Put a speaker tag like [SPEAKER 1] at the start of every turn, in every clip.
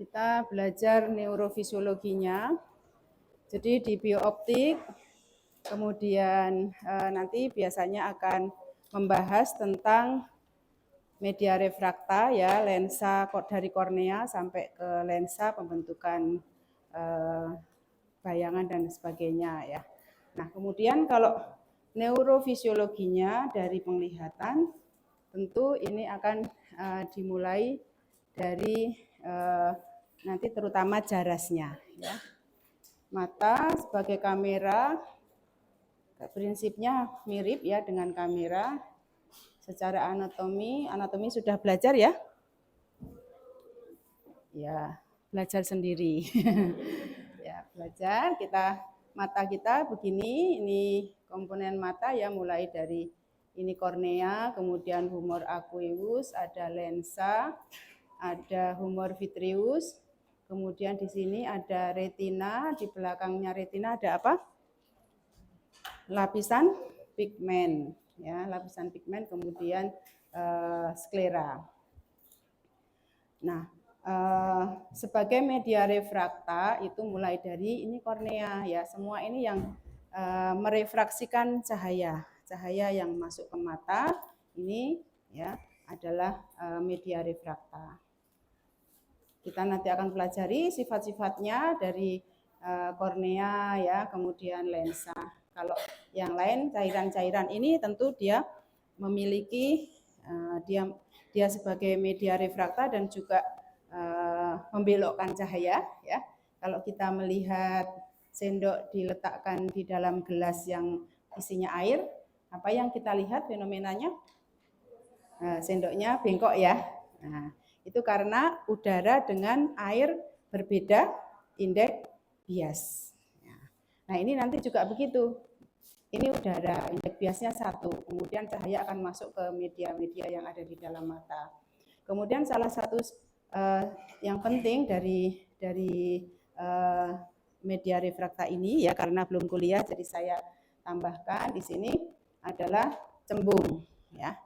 [SPEAKER 1] Kita belajar neurofisiologinya. Jadi di biooptik, kemudian nanti biasanya akan membahas tentang media refrakta, ya, lensa dari kornea sampai ke lensa pembentukan bayangan dan sebagainya, ya. Nah, kemudian kalau neurofisiologinya dari penglihatan, tentu ini akan dimulai dari nanti terutama jarasnya, ya. Mata sebagai kamera prinsipnya mirip ya dengan kamera. Secara anatomi sudah belajar ya? Ya, belajar sendiri. Ya, belajar. Mata kita begini, ini komponen mata ya, mulai dari ini kornea, kemudian humor aqueous, ada lensa, ada humor vitreous, kemudian di sini ada retina, di belakangnya retina ada apa? Lapisan pigmen, ya, lapisan pigmen, kemudian sklera. Nah, sebagai media refrakta itu mulai dari ini kornea, ya, semua ini yang merefraksikan cahaya yang masuk ke mata ini, ya, adalah media refrakta. Kita nanti akan pelajari sifat-sifatnya dari kornea, ya, kemudian lensa. Kalau yang lain cairan-cairan ini tentu dia memiliki dia sebagai media refrakta dan juga membelokkan cahaya, ya. Kalau kita melihat sendok diletakkan di dalam gelas yang isinya air, apa yang kita lihat fenomenanya? Sendoknya bengkok, ya. Nah, itu karena udara dengan air berbeda indeks bias. Nah, ini nanti juga begitu. Ini udara, indeks biasnya 1. Kemudian cahaya akan masuk ke media-media yang ada di dalam mata. Kemudian salah satu yang penting dari media refrakta ini, ya, karena belum kuliah jadi saya tambahkan di sini adalah cembung, ya.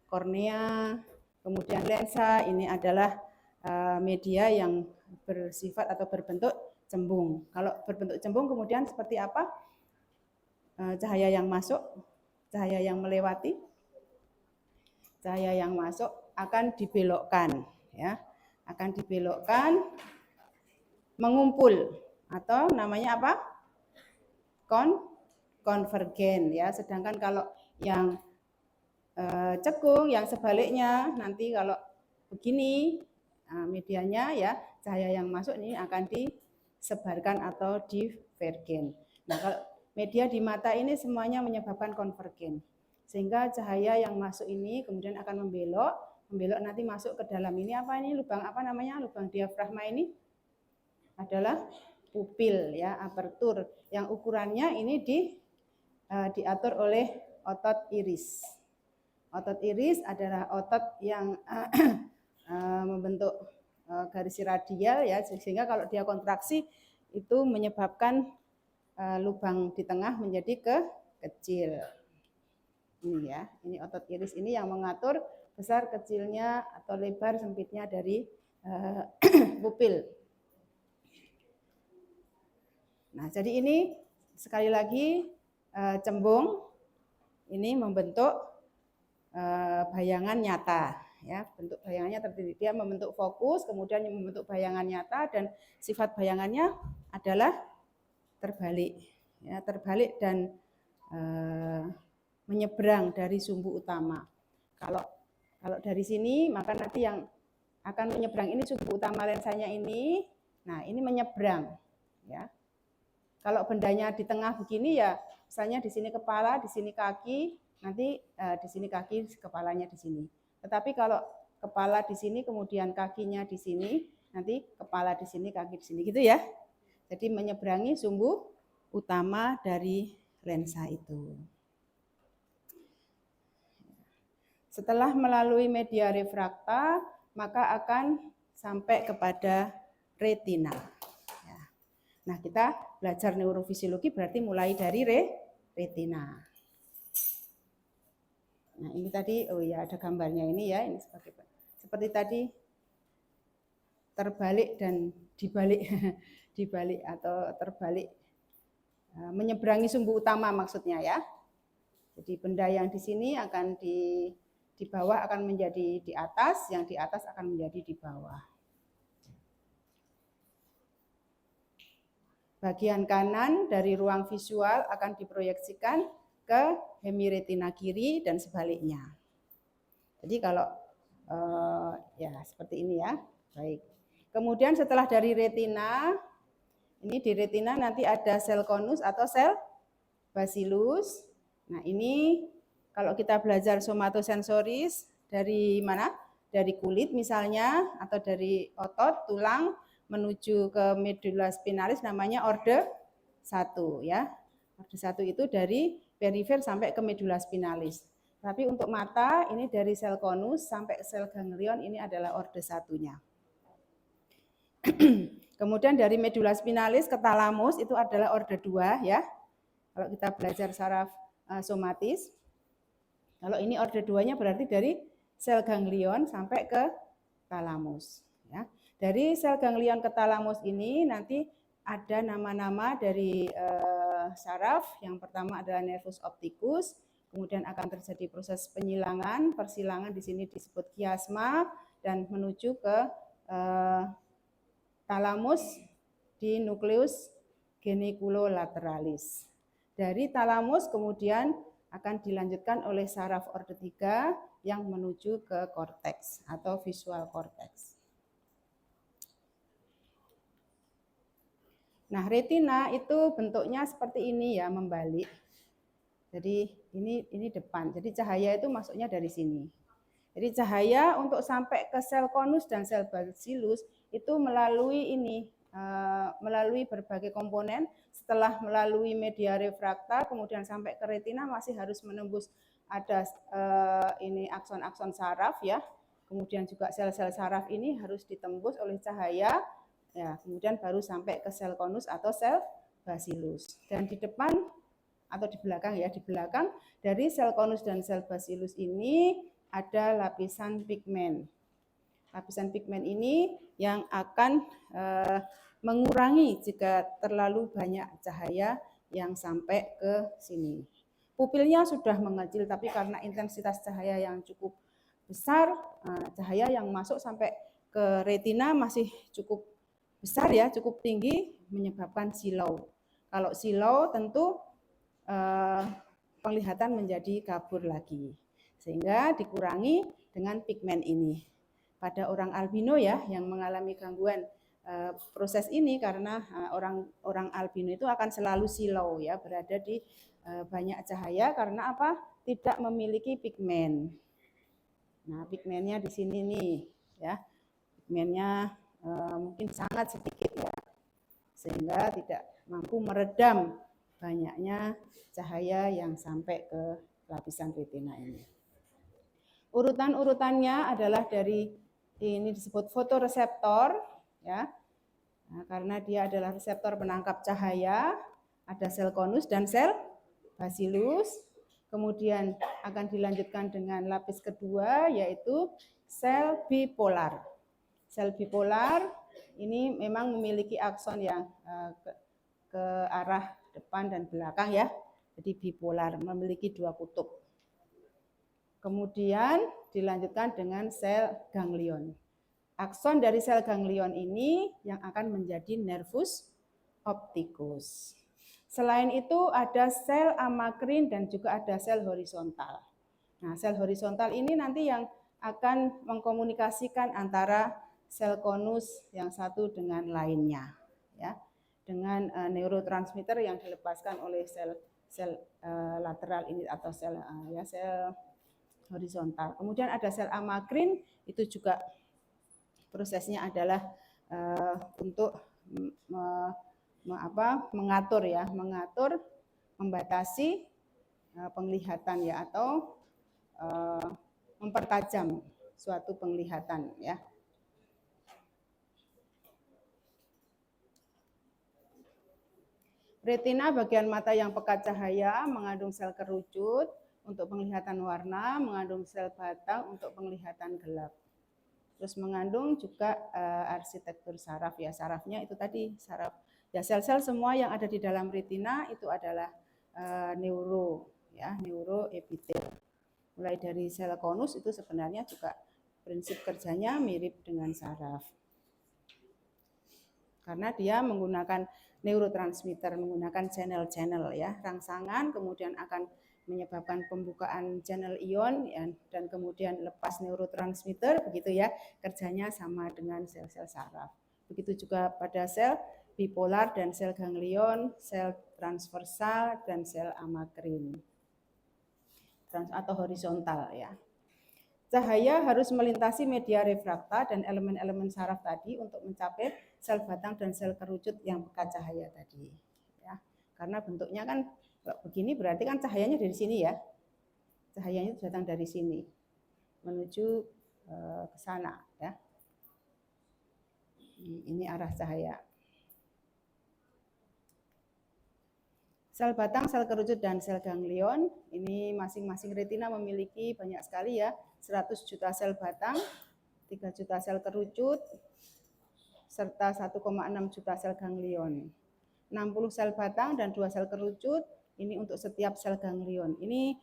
[SPEAKER 1] Kornea, kemudian lensa, ini adalah media yang bersifat atau berbentuk cembung. Kalau berbentuk cembung kemudian seperti apa? Cahaya yang masuk, cahaya yang melewati, cahaya yang masuk akan dibelokkan, ya, akan dibelokkan mengumpul atau namanya apa? Konvergen, ya. Sedangkan kalau yang cekung, yang sebaliknya, nanti kalau begini medianya, ya, cahaya yang masuk ini akan disebarkan atau divergen. Nah, kalau media di mata ini semuanya menyebabkan konvergen, sehingga cahaya yang masuk ini kemudian akan membelok nanti masuk ke dalam ini apa ini, lubang apa namanya, lubang diafragma ini adalah pupil, ya, apertur yang ukurannya ini diatur oleh otot iris. Otot iris adalah otot yang membentuk garis radial, ya, sehingga kalau dia kontraksi itu menyebabkan lubang di tengah menjadi kecil. Ini, ya, ini otot iris ini yang mengatur besar kecilnya atau lebar sempitnya dari pupil. Nah, jadi ini sekali lagi cembung ini membentuk bayangan nyata, ya, bentuk bayangannya terdiri, dia membentuk fokus, kemudian membentuk bayangan nyata, dan sifat bayangannya adalah terbalik, ya, terbalik dan menyeberang dari sumbu utama. Kalau dari sini, maka nanti yang akan menyeberang ini sumbu utama lensanya ini, nah ini menyeberang, ya. Kalau bendanya di tengah begini, ya, misalnya di sini kepala, di sini kaki, nanti di sini kaki, kepalanya di sini. Tetapi kalau kepala di sini, kemudian kakinya di sini, nanti kepala di sini, kaki di sini, gitu, ya. Jadi menyeberangi sumbu utama dari lensa itu. Setelah melalui media refrakta, maka akan sampai kepada retina. Nah, kita belajar neurofisiologi berarti mulai dari retina. Nah, ini tadi, oh ya, ada gambarnya ini, ya, ini seperti tadi terbalik dan dibalik dibalik atau terbalik, menyeberangi sumbu utama maksudnya ya. Jadi benda yang di sini akan di bawah akan menjadi di atas, yang di atas akan menjadi di bawah. Bagian kanan dari ruang visual akan diproyeksikan ke hemiretina kiri dan sebaliknya. Jadi kalau ya seperti ini ya. Baik. Kemudian setelah dari retina, ini di retina nanti ada sel konus atau sel bacillus. Nah ini kalau kita belajar somatosensoris dari mana? Dari kulit misalnya, atau dari otot, tulang, menuju ke medula spinalis namanya orde 1 ya. Orde 1 itu dari perifer sampai ke medula spinalis. Tapi untuk mata ini dari sel konus sampai sel ganglion ini adalah orde 1-nya. Kemudian dari medula spinalis ke talamus itu adalah orde 2 ya. Kalau kita belajar saraf somatis. Kalau ini orde 2-nya berarti dari sel ganglion sampai ke talamus ya. Dari sel ganglion ke talamus ini nanti ada nama-nama dari saraf. Yang pertama adalah nervus opticus, kemudian akan terjadi proses penyilangan, persilangan di sini disebut kiasma, dan menuju ke talamus di nukleus geniculolateralis. Dari talamus kemudian akan dilanjutkan oleh saraf orde 3 yang menuju ke korteks atau visual korteks. Nah, retina itu bentuknya seperti ini ya, membalik. Jadi ini depan. Jadi cahaya itu masuknya dari sini. Jadi cahaya untuk sampai ke sel konus dan sel bacillus itu melalui ini, melalui berbagai komponen. Setelah melalui media refrakta, kemudian sampai ke retina masih harus menembus ada ini akson-akson saraf ya. Kemudian juga sel-sel saraf ini harus ditembus oleh cahaya. Ya, kemudian baru sampai ke sel konus atau sel bacillus. Dan di depan atau di belakang ya, di belakang dari sel konus dan sel bacillus ini ada lapisan pigmen. Lapisan pigmen ini yang akan mengurangi jika terlalu banyak cahaya yang sampai ke sini. Pupilnya sudah mengecil, tapi karena intensitas cahaya yang cukup besar, cahaya yang masuk sampai ke retina masih cukup besar ya, cukup tinggi, menyebabkan silau. Kalau silau tentu penglihatan menjadi kabur lagi, sehingga dikurangi dengan pigmen ini. Pada orang albino ya yang mengalami gangguan proses ini, karena orang albino itu akan selalu silau ya, berada di banyak cahaya karena apa? Tidak memiliki pigmen. Nah, pigmennya di sini nih ya. Pigmennya mungkin sangat sedikit ya, sehingga tidak mampu meredam banyaknya cahaya yang sampai ke lapisan retina ini. Urutan-urutannya adalah dari ini disebut fotoreseptor ya. Nah, karena dia adalah reseptor penangkap cahaya, ada sel konus dan sel bacillus. Kemudian akan dilanjutkan dengan lapis kedua yaitu sel bipolar. Sel bipolar ini memang memiliki akson yang ke arah depan dan belakang ya. Jadi bipolar, memiliki dua kutub. Kemudian dilanjutkan dengan sel ganglion. Akson dari sel ganglion ini yang akan menjadi nervus opticus. Selain itu ada sel amakrin dan juga ada sel horizontal. Nah, sel horizontal ini nanti yang akan mengkomunikasikan antara sel konus yang satu dengan lainnya, ya, dengan neurotransmitter yang dilepaskan oleh sel lateral ini atau sel horizontal. Kemudian ada sel amakrin, itu juga prosesnya adalah untuk mengatur ya, membatasi penglihatan ya, atau mempertajam suatu penglihatan ya. Retina bagian mata yang pekat cahaya mengandung sel kerucut untuk penglihatan warna, mengandung sel batang untuk penglihatan gelap. Terus mengandung juga arsitektur saraf ya. Sarafnya itu tadi saraf ya, sel-sel semua yang ada di dalam retina itu adalah neuro ya, neuroepitel. Mulai dari sel konus itu sebenarnya juga prinsip kerjanya mirip dengan saraf. Karena dia menggunakan neurotransmitter, menggunakan channel-channel ya, rangsangan, kemudian akan menyebabkan pembukaan channel ion ya, dan kemudian lepas neurotransmitter, begitu ya, kerjanya sama dengan sel-sel saraf. Begitu juga pada sel bipolar dan sel ganglion, sel transversal dan sel amakrin atau horizontal ya. Cahaya harus melintasi media refrakta dan elemen-elemen saraf tadi untuk mencapai sel batang dan sel kerucut yang pekat cahaya tadi. Ya, karena bentuknya kan begini berarti kan cahayanya dari sini ya. Cahayanya datang dari sini menuju ke sana ya. Ini arah cahaya. Sel batang, sel kerucut, dan sel ganglion, ini masing-masing retina memiliki banyak sekali ya, 100 juta sel batang, 3 juta sel kerucut, serta 1,6 juta sel ganglion. 60 sel batang dan 2 sel kerucut, ini untuk setiap sel ganglion. Ini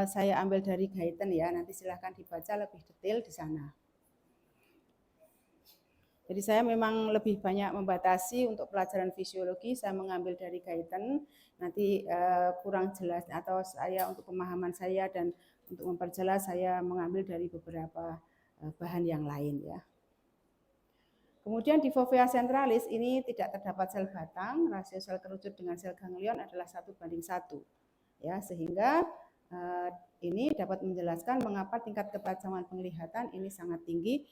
[SPEAKER 1] saya ambil dari Guyton ya, nanti silahkan dibaca lebih detail di sana. Jadi saya memang lebih banyak membatasi untuk pelajaran fisiologi, saya mengambil dari Guyton, nanti kurang jelas atau saya untuk pemahaman saya dan untuk memperjelas saya mengambil dari beberapa bahan yang lain ya. Kemudian di fovea centralis ini tidak terdapat sel batang, rasio sel kerucut dengan sel ganglion adalah 1:1 ya, sehingga ini dapat menjelaskan mengapa tingkat ketajaman penglihatan ini sangat tinggi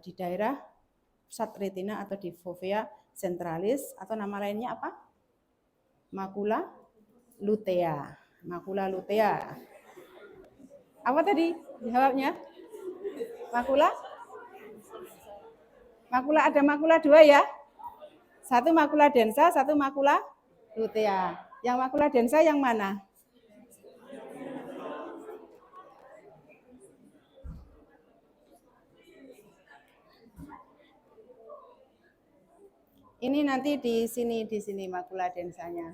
[SPEAKER 1] di daerah pusat retina atau di fovea centralis, atau nama lainnya apa? Makula lutea. Makula lutea. Apa tadi jawabnya? Makula? Makula ada makula 2 ya. Satu makula densa, satu makula lutea. Yang makula densa yang mana? Ini nanti di sini makula densanya.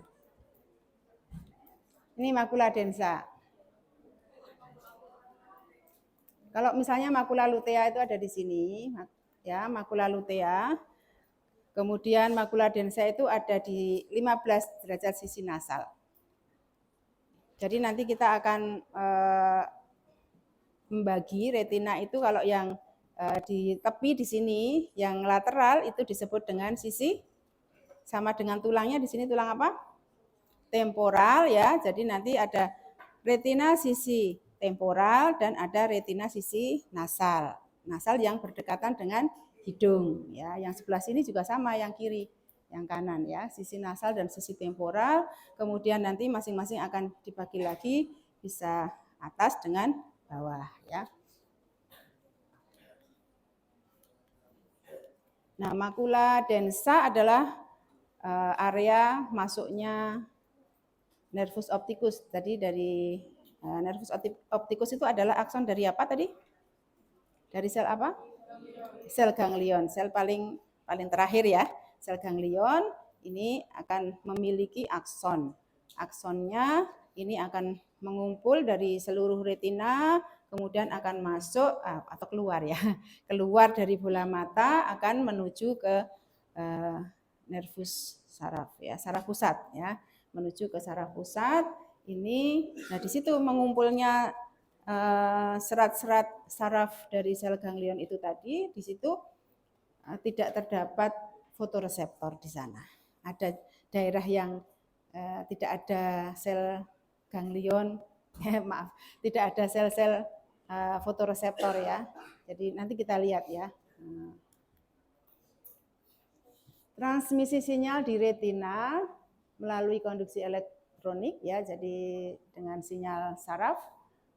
[SPEAKER 1] Ini makula densa. Kalau misalnya makula lutea itu ada di sini, ya, makula lutea. Kemudian makula densa itu ada di 15 derajat sisi nasal. Jadi nanti kita akan membagi retina itu, kalau yang di tepi di sini, yang lateral itu disebut dengan sisi, sama dengan tulangnya di sini tulang apa? Temporal ya. Jadi nanti ada retina sisi temporal dan ada retina sisi nasal. Nasal yang berdekatan dengan hidung ya. Yang sebelah sini juga sama, yang kiri, yang kanan ya, sisi nasal dan sisi temporal. Kemudian nanti masing-masing akan dibagi lagi, bisa atas dengan bawah ya. Nah, makula densa adalah area masuknya nervus opticus. Tadi dari nervus opticus itu adalah akson dari apa tadi? Dari sel apa? Sel ganglion, sel paling terakhir ya. Sel ganglion ini akan memiliki akson. Aksonnya ini akan mengumpul dari seluruh retina, kemudian akan masuk atau keluar ya, keluar dari bola mata akan menuju ke nervus saraf ya, saraf pusat ya, menuju ke saraf pusat. Ini, nah di situ mengumpulnya serat-serat saraf dari sel ganglion itu tadi, di situ tidak terdapat fotoreseptor di sana. Ada daerah yang tidak ada sel ganglion, maaf, tidak ada sel-sel fotoreseptor ya. Jadi nanti kita lihat ya. Transmisi sinyal di retina melalui konduksi elektronik ya, jadi dengan sinyal saraf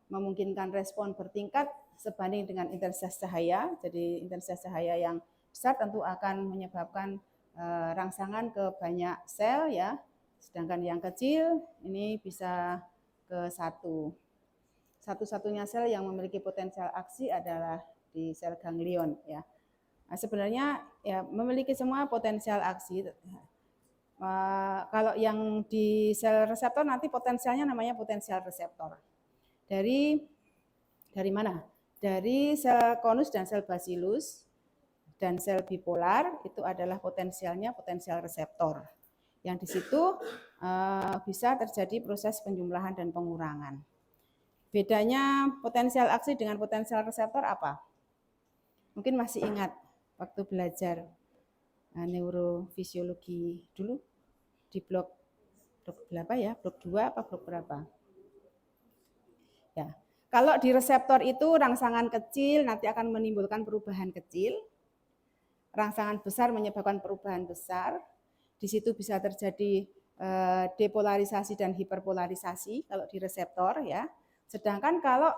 [SPEAKER 1] memungkinkan respon bertingkat sebanding dengan intensitas cahaya. Jadi intensitas cahaya yang besar tentu akan menyebabkan rangsangan ke banyak sel ya, sedangkan yang kecil ini bisa ke satu. Satu-satunya sel yang memiliki potensial aksi adalah di sel ganglion ya. Nah, sebenarnya ya memiliki semua potensial aksi. Kalau yang di sel reseptor nanti potensialnya namanya potensial reseptor. Dari mana? Dari sel konus dan sel bacillus dan sel bipolar itu adalah potensialnya potensial reseptor. Yang di situ bisa terjadi proses penjumlahan dan pengurangan. Bedanya potensial aksi dengan potensial reseptor apa? Mungkin masih ingat waktu belajar neurofisiologi dulu di blok berapa ya? Blok 2 apa blok berapa? Ya. Kalau di reseptor itu rangsangan kecil nanti akan menimbulkan perubahan kecil. Rangsangan besar menyebabkan perubahan besar. Di situ bisa terjadi depolarisasi dan hiperpolarisasi kalau di reseptor ya. Sedangkan kalau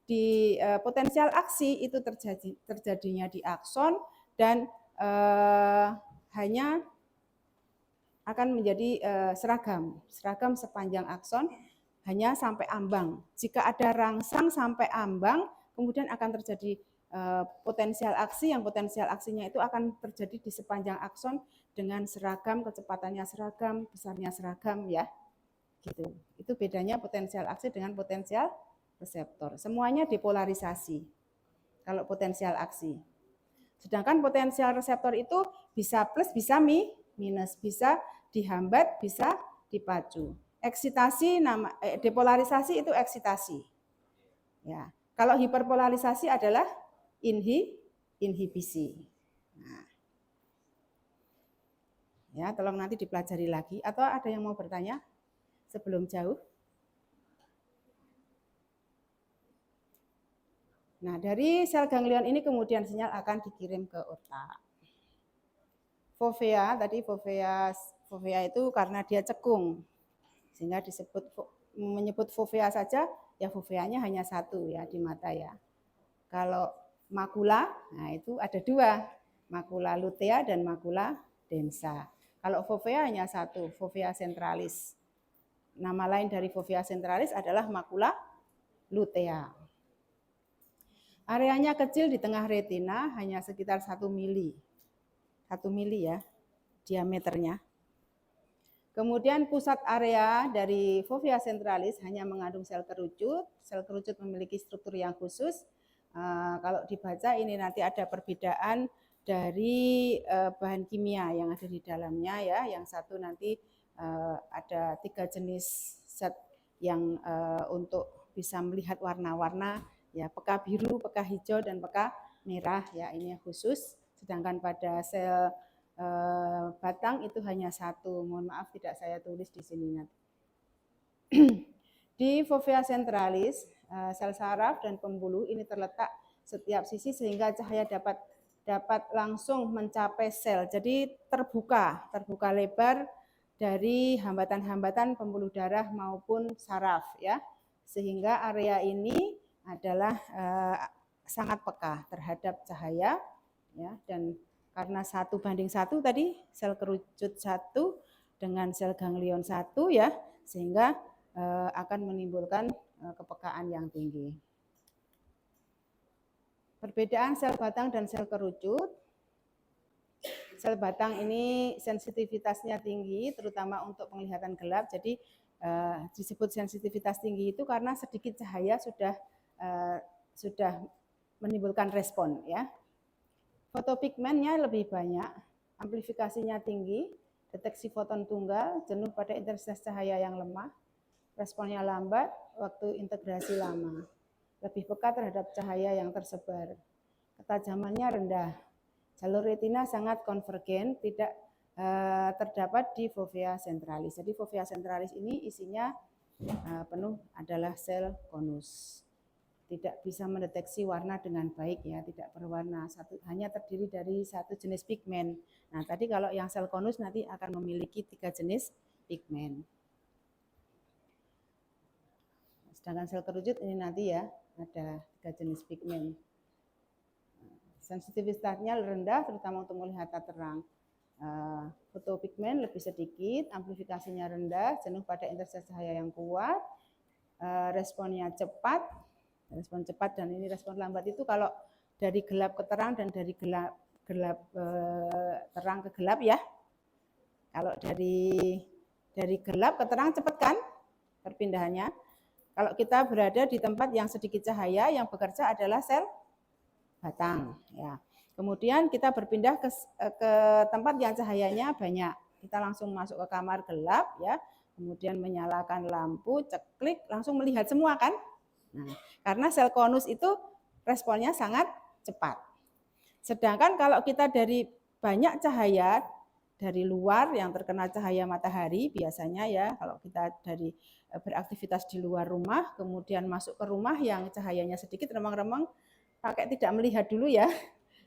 [SPEAKER 1] di potensial aksi itu terjadinya di akson dan hanya akan menjadi seragam sepanjang akson hanya sampai ambang. Jika ada rangsang sampai ambang, kemudian akan terjadi potensial aksi, yang potensial aksinya itu akan terjadi di sepanjang akson dengan seragam, kecepatannya seragam, besarnya seragam ya. Gitu. Itu bedanya potensial aksi dengan potensial reseptor. Semuanya depolarisasi kalau potensial aksi. Sedangkan potensial reseptor itu bisa plus, bisa minus, bisa dihambat, bisa dipacu. Eksitasi depolarisasi itu eksitasi. Ya. Kalau hiperpolarisasi adalah inhibisi. Nah. Ya, tolong nanti dipelajari lagi atau ada yang mau bertanya sebelum jauh? Nah, dari sel ganglion ini kemudian sinyal akan dikirim ke otak. Fovea, tadi fovea itu karena dia cekung, sehingga menyebut fovea saja, ya foveanya hanya satu ya di mata ya. Kalau makula, nah itu ada dua, makula lutea dan makula densa. Kalau fovea hanya satu, fovea centralis. Nama lain dari fovea centralis adalah makula lutea. Areanya kecil di tengah retina, hanya sekitar 1 mili. 1 mili ya diameternya. Kemudian pusat area dari fovea centralis hanya mengandung sel kerucut. Sel kerucut memiliki struktur yang khusus. Kalau dibaca ini nanti ada perbedaan dari bahan kimia yang ada di dalamnya ya. Yang satu nanti ada 3 jenis zat yang untuk bisa melihat warna-warna ya, peka biru, peka hijau dan peka merah ya, ini khusus. Sedangkan pada sel batang itu hanya satu. Mohon maaf tidak saya tulis di sini nanti. Di fovea centralis, sel saraf dan pembuluh ini terletak setiap sisi sehingga cahaya dapat langsung mencapai sel. Jadi terbuka lebar dari hambatan-hambatan pembuluh darah maupun saraf ya. Sehingga area ini adalah sangat peka terhadap cahaya ya, dan karena 1:1 tadi sel kerucut 1 dengan sel ganglion 1 ya, sehingga akan menimbulkan kepekaan yang tinggi. Perbedaan sel batang dan sel kerucut. Sel batang ini sensitivitasnya tinggi, terutama untuk penglihatan gelap. Jadi disebut sensitivitas tinggi itu karena sedikit cahaya sudah menimbulkan respon ya. Fotopigmennya lebih banyak, amplifikasinya tinggi, deteksi foton tunggal, jenuh pada intensitas cahaya yang lemah, responnya lambat, waktu integrasi lama, lebih peka terhadap cahaya yang tersebar, ketajamannya rendah. Jalur retina sangat konvergen, tidak terdapat di fovea centralis. Jadi fovea centralis ini isinya penuh adalah sel konus. Tidak bisa mendeteksi warna dengan baik ya, tidak berwarna, hanya terdiri dari satu jenis pigmen. Nah, tadi kalau yang sel konus nanti akan memiliki 3 jenis pigmen. Sedangkan sel kerucut ini nanti ya ada 3 jenis pigmen. Sensitivitasnya rendah, terutama untuk melihat terang. Fotopigmen lebih sedikit, amplifikasinya rendah, jenuh pada intensitas cahaya yang kuat, responnya cepat. Respon cepat dan ini respon lambat itu kalau dari gelap ke terang dan dari terang ke gelap ya. Kalau dari gelap ke terang cepat kan perpindahannya. Kalau kita berada di tempat yang sedikit cahaya, yang bekerja adalah sel batang ya. Kemudian kita berpindah ke tempat yang cahayanya banyak. Kita langsung masuk ke kamar gelap ya. Kemudian menyalakan lampu, ceklik, langsung melihat semua kan. Nah, karena sel konus itu responnya sangat cepat. Sedangkan kalau kita dari banyak cahaya dari luar yang terkena cahaya matahari biasanya ya, kalau kita dari beraktivitas di luar rumah kemudian masuk ke rumah yang cahayanya sedikit remang-remang, pakai tidak melihat dulu ya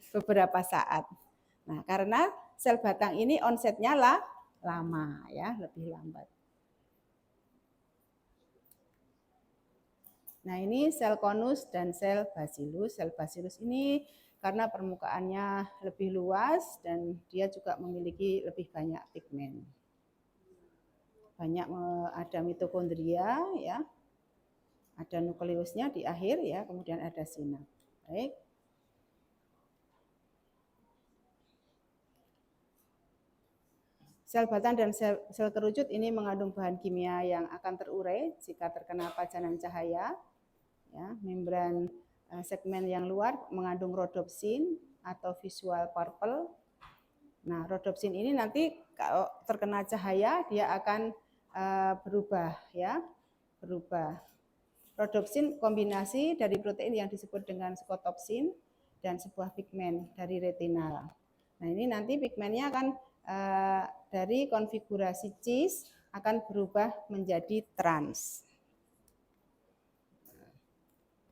[SPEAKER 1] beberapa saat. Nah, karena sel batang ini onsetnya lama ya, lebih lambat. Nah, ini sel konus dan sel bacillus. Sel bacillus ini karena permukaannya lebih luas dan dia juga memiliki lebih banyak pigmen. Banyak ada mitokondria ya. Ada nukleusnya di akhir ya, kemudian ada sinap. Baik. Sel batang dan sel kerucut ini mengandung bahan kimia yang akan terurai jika terkena pajanan cahaya. Ya, membran segmen yang luar mengandung rhodopsin atau visual purple. Nah, rhodopsin ini nanti kalau terkena cahaya dia akan berubah ya, berubah. Rhodopsin kombinasi dari protein yang disebut dengan skotopsin dan sebuah pigmen dari retinal. Nah, ini nanti pigmennya akan dari konfigurasi cis akan berubah menjadi trans.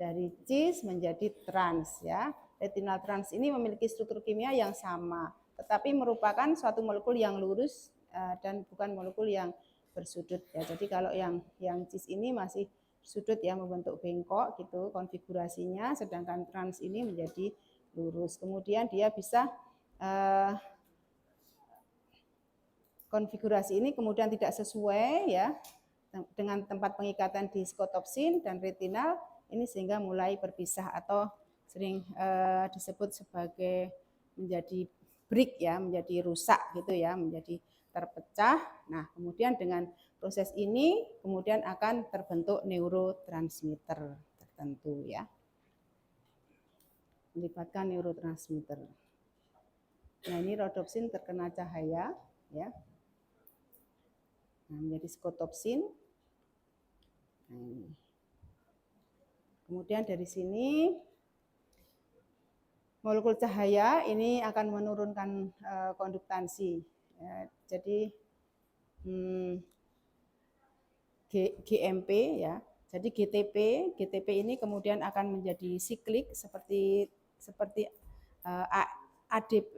[SPEAKER 1] Dari cis menjadi trans ya. Retinal trans ini memiliki struktur kimia yang sama, tetapi merupakan suatu molekul yang lurus dan bukan molekul yang bersudut ya. Jadi kalau yang cis ini masih sudut ya, membentuk bengkok gitu konfigurasinya, sedangkan trans ini menjadi lurus. Kemudian dia bisa konfigurasi ini kemudian tidak sesuai ya dengan tempat pengikatan di skotopsin dan retinal ini sehingga mulai berpisah atau sering disebut sebagai menjadi break ya, menjadi rusak gitu ya, menjadi terpecah. Nah, kemudian dengan proses ini kemudian akan terbentuk neurotransmitter tertentu ya. Melibatkan neurotransmitter. Nah, ini rhodopsin terkena cahaya ya. Nah, menjadi skotopsin. Nah, ini. Kemudian dari sini molekul cahaya ini akan menurunkan konduktansi. Ya, jadi GMP ya. Jadi GTP ini kemudian akan menjadi siklik seperti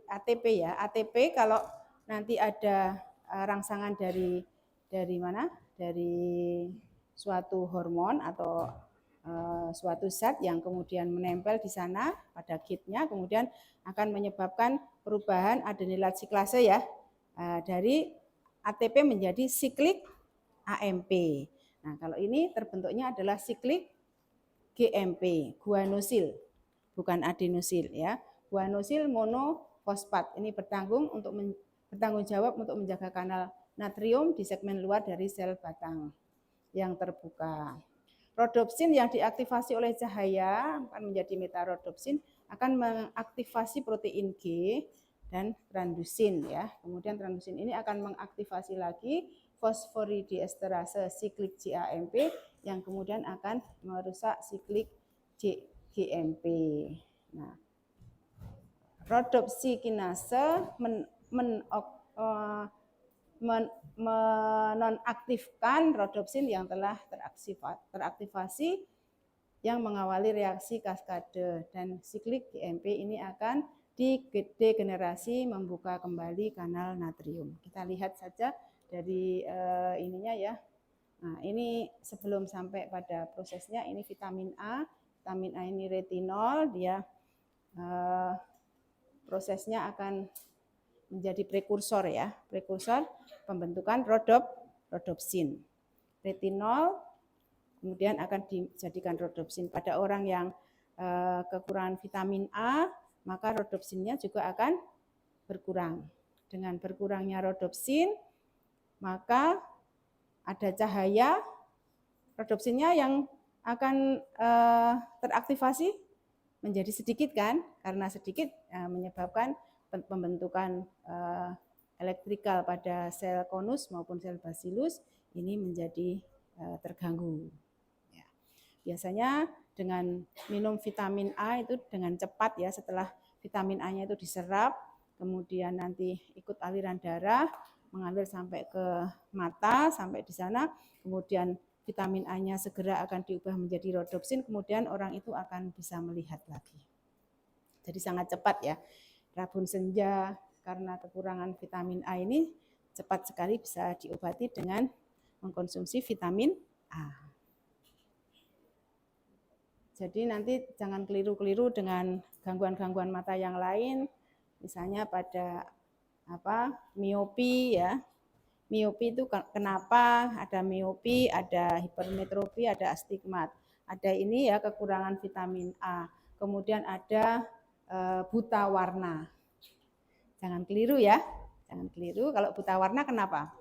[SPEAKER 1] ATP ya. ATP kalau nanti ada rangsangan dari mana? Dari suatu hormon atau suatu zat yang kemudian menempel di sana pada kitnya, kemudian akan menyebabkan perubahan adenilat siklase ya, dari ATP menjadi siklik AMP. Nah, kalau ini terbentuknya adalah siklik GMP, guanosil, bukan adenosil ya. Guanosil monofosfat ini bertanggung jawab untuk menjaga kanal natrium di segmen luar dari sel batang yang terbuka. Rhodopsin yang diaktifasi oleh cahaya akan menjadi metarhodopsin, akan mengaktifasi protein G dan trandusin ya. Kemudian trandusin ini akan mengaktifasi lagi fosforidiesterase siklik GAMP yang kemudian akan merusak siklik GMP. Nah, rhodopsikinase menonaktifkan rhodopsin yang telah teraktivasi yang mengawali reaksi kaskade, dan siklik GMP ini akan didegenerasi membuka kembali kanal natrium. Kita lihat saja dari ininya ya. Nah, ini sebelum sampai pada prosesnya, ini vitamin A. Vitamin A ini retinol, dia prosesnya akan menjadi prekursor ya, prekursor pembentukan rhodopsin. Retinol kemudian akan dijadikan rhodopsin pada orang yang kekurangan vitamin A, maka rodopsinnya juga akan berkurang. Dengan berkurangnya rodopsin, maka ada cahaya, rodopsinnya yang akan teraktivasi menjadi sedikit kan, karena sedikit menyebabkan pembentukan elektrikal pada sel konus maupun sel bacillus ini menjadi terganggu. Ya. Biasanya dengan minum vitamin A itu dengan cepat ya, setelah vitamin A-nya itu diserap, kemudian nanti ikut aliran darah, mengalir sampai ke mata, sampai di sana, kemudian vitamin A-nya segera akan diubah menjadi rodopsin, kemudian orang itu akan bisa melihat lagi. Jadi sangat cepat ya. Rabun senja karena kekurangan vitamin A ini cepat sekali bisa diobati dengan mengkonsumsi vitamin A. Jadi nanti jangan keliru-keliru dengan gangguan-gangguan mata yang lain, misalnya pada miopi ya. Miopi itu kenapa? Ada miopi, ada hipermetropi, ada astigmat. Ada ini ya kekurangan vitamin A. Kemudian ada buta warna. Jangan keliru ya. Jangan keliru. Kalau buta warna kenapa?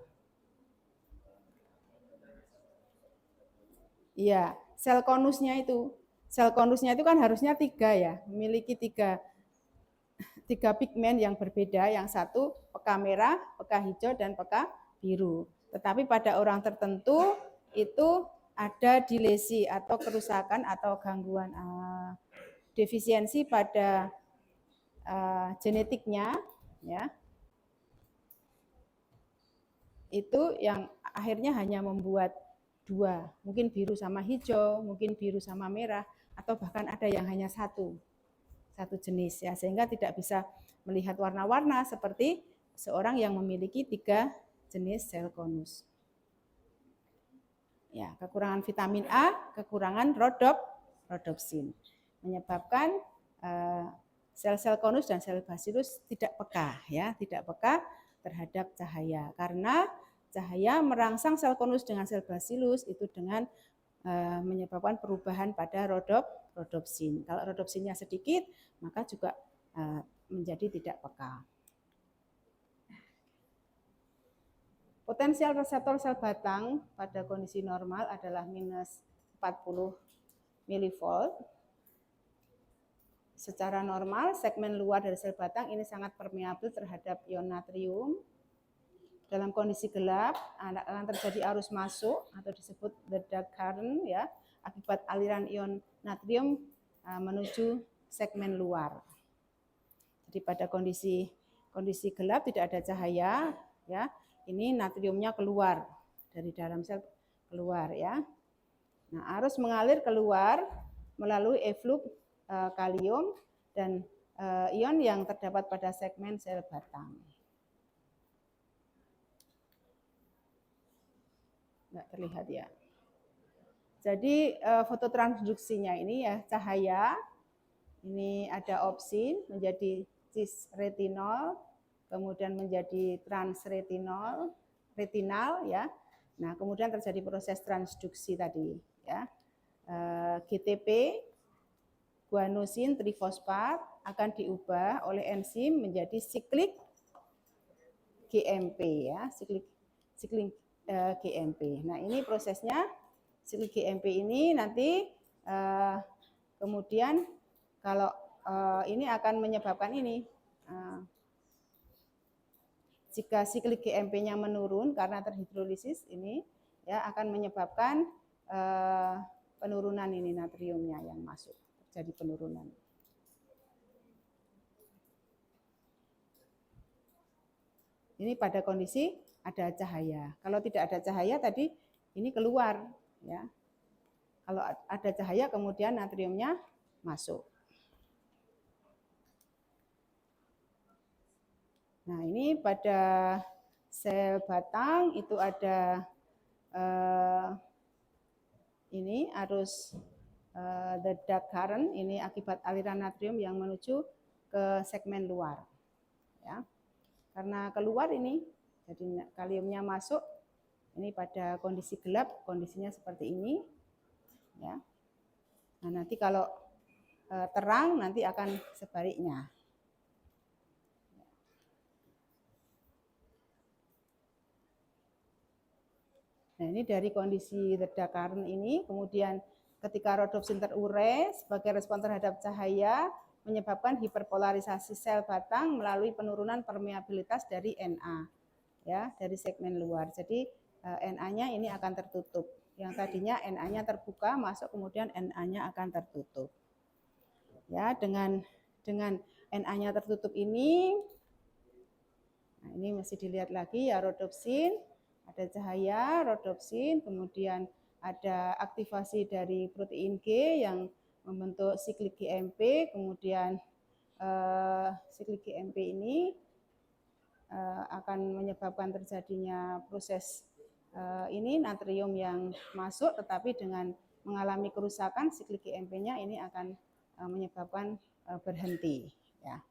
[SPEAKER 1] Iya, sel konusnya itu. Sel konusnya itu kan harusnya 3 ya, memiliki 3 pigmen yang berbeda. Yang satu peka merah, peka hijau, dan peka biru. Tetapi pada orang tertentu itu ada dilesi atau kerusakan atau gangguan defisiensi pada genetiknya, ya. Itu yang akhirnya hanya membuat 2, mungkin biru sama hijau, mungkin biru sama merah, atau bahkan ada yang hanya satu jenis ya, sehingga tidak bisa melihat warna-warna seperti seorang yang memiliki 3 jenis sel konus. Ya, kekurangan vitamin A, kekurangan rodopsin menyebabkan sel-sel konus dan sel bacillus tidak peka ya, tidak peka terhadap cahaya, karena cahaya merangsang sel konus dengan sel bacillus itu dengan menyebabkan perubahan pada rodopsin. Kalau rodopsinnya sedikit, maka juga menjadi tidak peka. Potensial reseptor sel batang pada kondisi normal adalah minus 40 milivolt. Secara normal, segmen luar dari sel batang ini sangat permeabel terhadap ion natrium. Dalam kondisi gelap akan terjadi arus masuk atau disebut the dark current ya, akibat aliran ion natrium menuju segmen luar. Jadi pada kondisi gelap tidak ada cahaya ya, ini natriumnya keluar dari dalam sel, keluar ya. Nah, arus mengalir keluar melalui eflux kalium dan ion yang terdapat pada segmen sel batang. Nggak terlihat ya. Jadi fototransduksinya ini ya, cahaya ini ada opsin menjadi cis retinol, kemudian menjadi transretinol, retinal ya. Nah, kemudian terjadi proses transduksi tadi ya. GTP guanosin trifosfat akan diubah oleh enzim menjadi siklik GMP ya, siklik GMP. Nah, ini prosesnya siklik GMP ini nanti kemudian kalau ini akan menyebabkan ini jika siklik GMP-nya menurun karena terhidrolisis ini ya akan menyebabkan penurunan ini natriumnya yang masuk, terjadi penurunan. Ini pada kondisi ada cahaya. Kalau tidak ada cahaya tadi ini keluar ya. Kalau ada cahaya kemudian natriumnya masuk. Nah, ini pada sel batang itu ada ini arus the dark current ini akibat aliran natrium yang menuju ke segmen luar. Ya. Karena keluar ini jadi kaliumnya masuk. Ini pada kondisi gelap kondisinya seperti ini. Ya. Nah, nanti kalau terang, nanti akan sebaliknya. Nah, ini dari kondisi reda current ini, kemudian ketika rhodopsin terurai sebagai respon terhadap cahaya menyebabkan hiperpolarisasi sel batang melalui penurunan permeabilitas dari Na, ya, dari segmen luar. Jadi Na-nya ini akan tertutup. Yang tadinya Na-nya terbuka masuk, kemudian Na-nya akan tertutup. Ya, dengan Na-nya tertutup ini, nah ini masih dilihat lagi ya, rhodopsin, ada cahaya, rhodopsin, kemudian ada aktivasi dari protein G yang membentuk siklik GMP, kemudian siklik GMP ini akan menyebabkan terjadinya proses ini natrium yang masuk, tetapi dengan mengalami kerusakan siklik GMP-nya ini akan menyebabkan berhenti. Ya.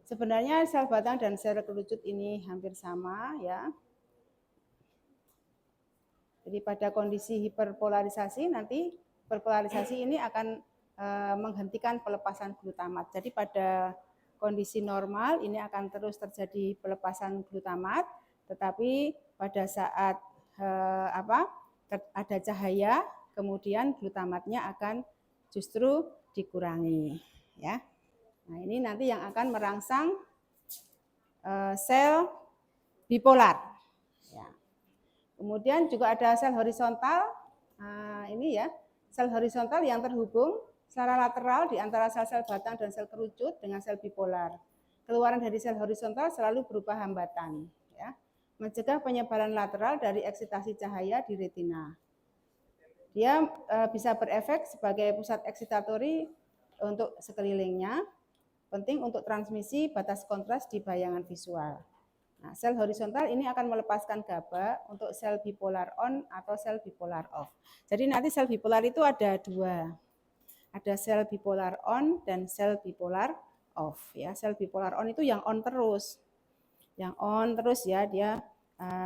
[SPEAKER 1] Sebenarnya sel batang dan sel kerucut ini hampir sama, ya. Jadi pada kondisi hiperpolarisasi nanti hiperpolarisasi ini akan menghentikan pelepasan glutamat. Jadi pada kondisi normal ini akan terus terjadi pelepasan glutamat, tetapi pada saat ada cahaya, kemudian glutamatnya akan justru dikurangi, ya. Nah, ini nanti yang akan merangsang sel bipolar. Ya. Kemudian juga ada sel horizontal. Nah, ini ya, sel horizontal yang terhubung secara lateral di antara sel-sel batang dan sel kerucut dengan sel bipolar. Keluaran dari sel horizontal selalu berupa hambatan, ya. Mencegah penyebaran lateral dari eksitasi cahaya di retina. Dia bisa berefek sebagai pusat eksitatori untuk sekelilingnya, penting untuk transmisi batas kontras di bayangan visual. Nah, sel horizontal ini akan melepaskan GABA untuk sel bipolar on atau sel bipolar off. Jadi nanti sel bipolar itu ada dua. Ada sel bipolar on dan sel bipolar off. Ya, sel bipolar on itu yang on terus. Yang on terus ya, dia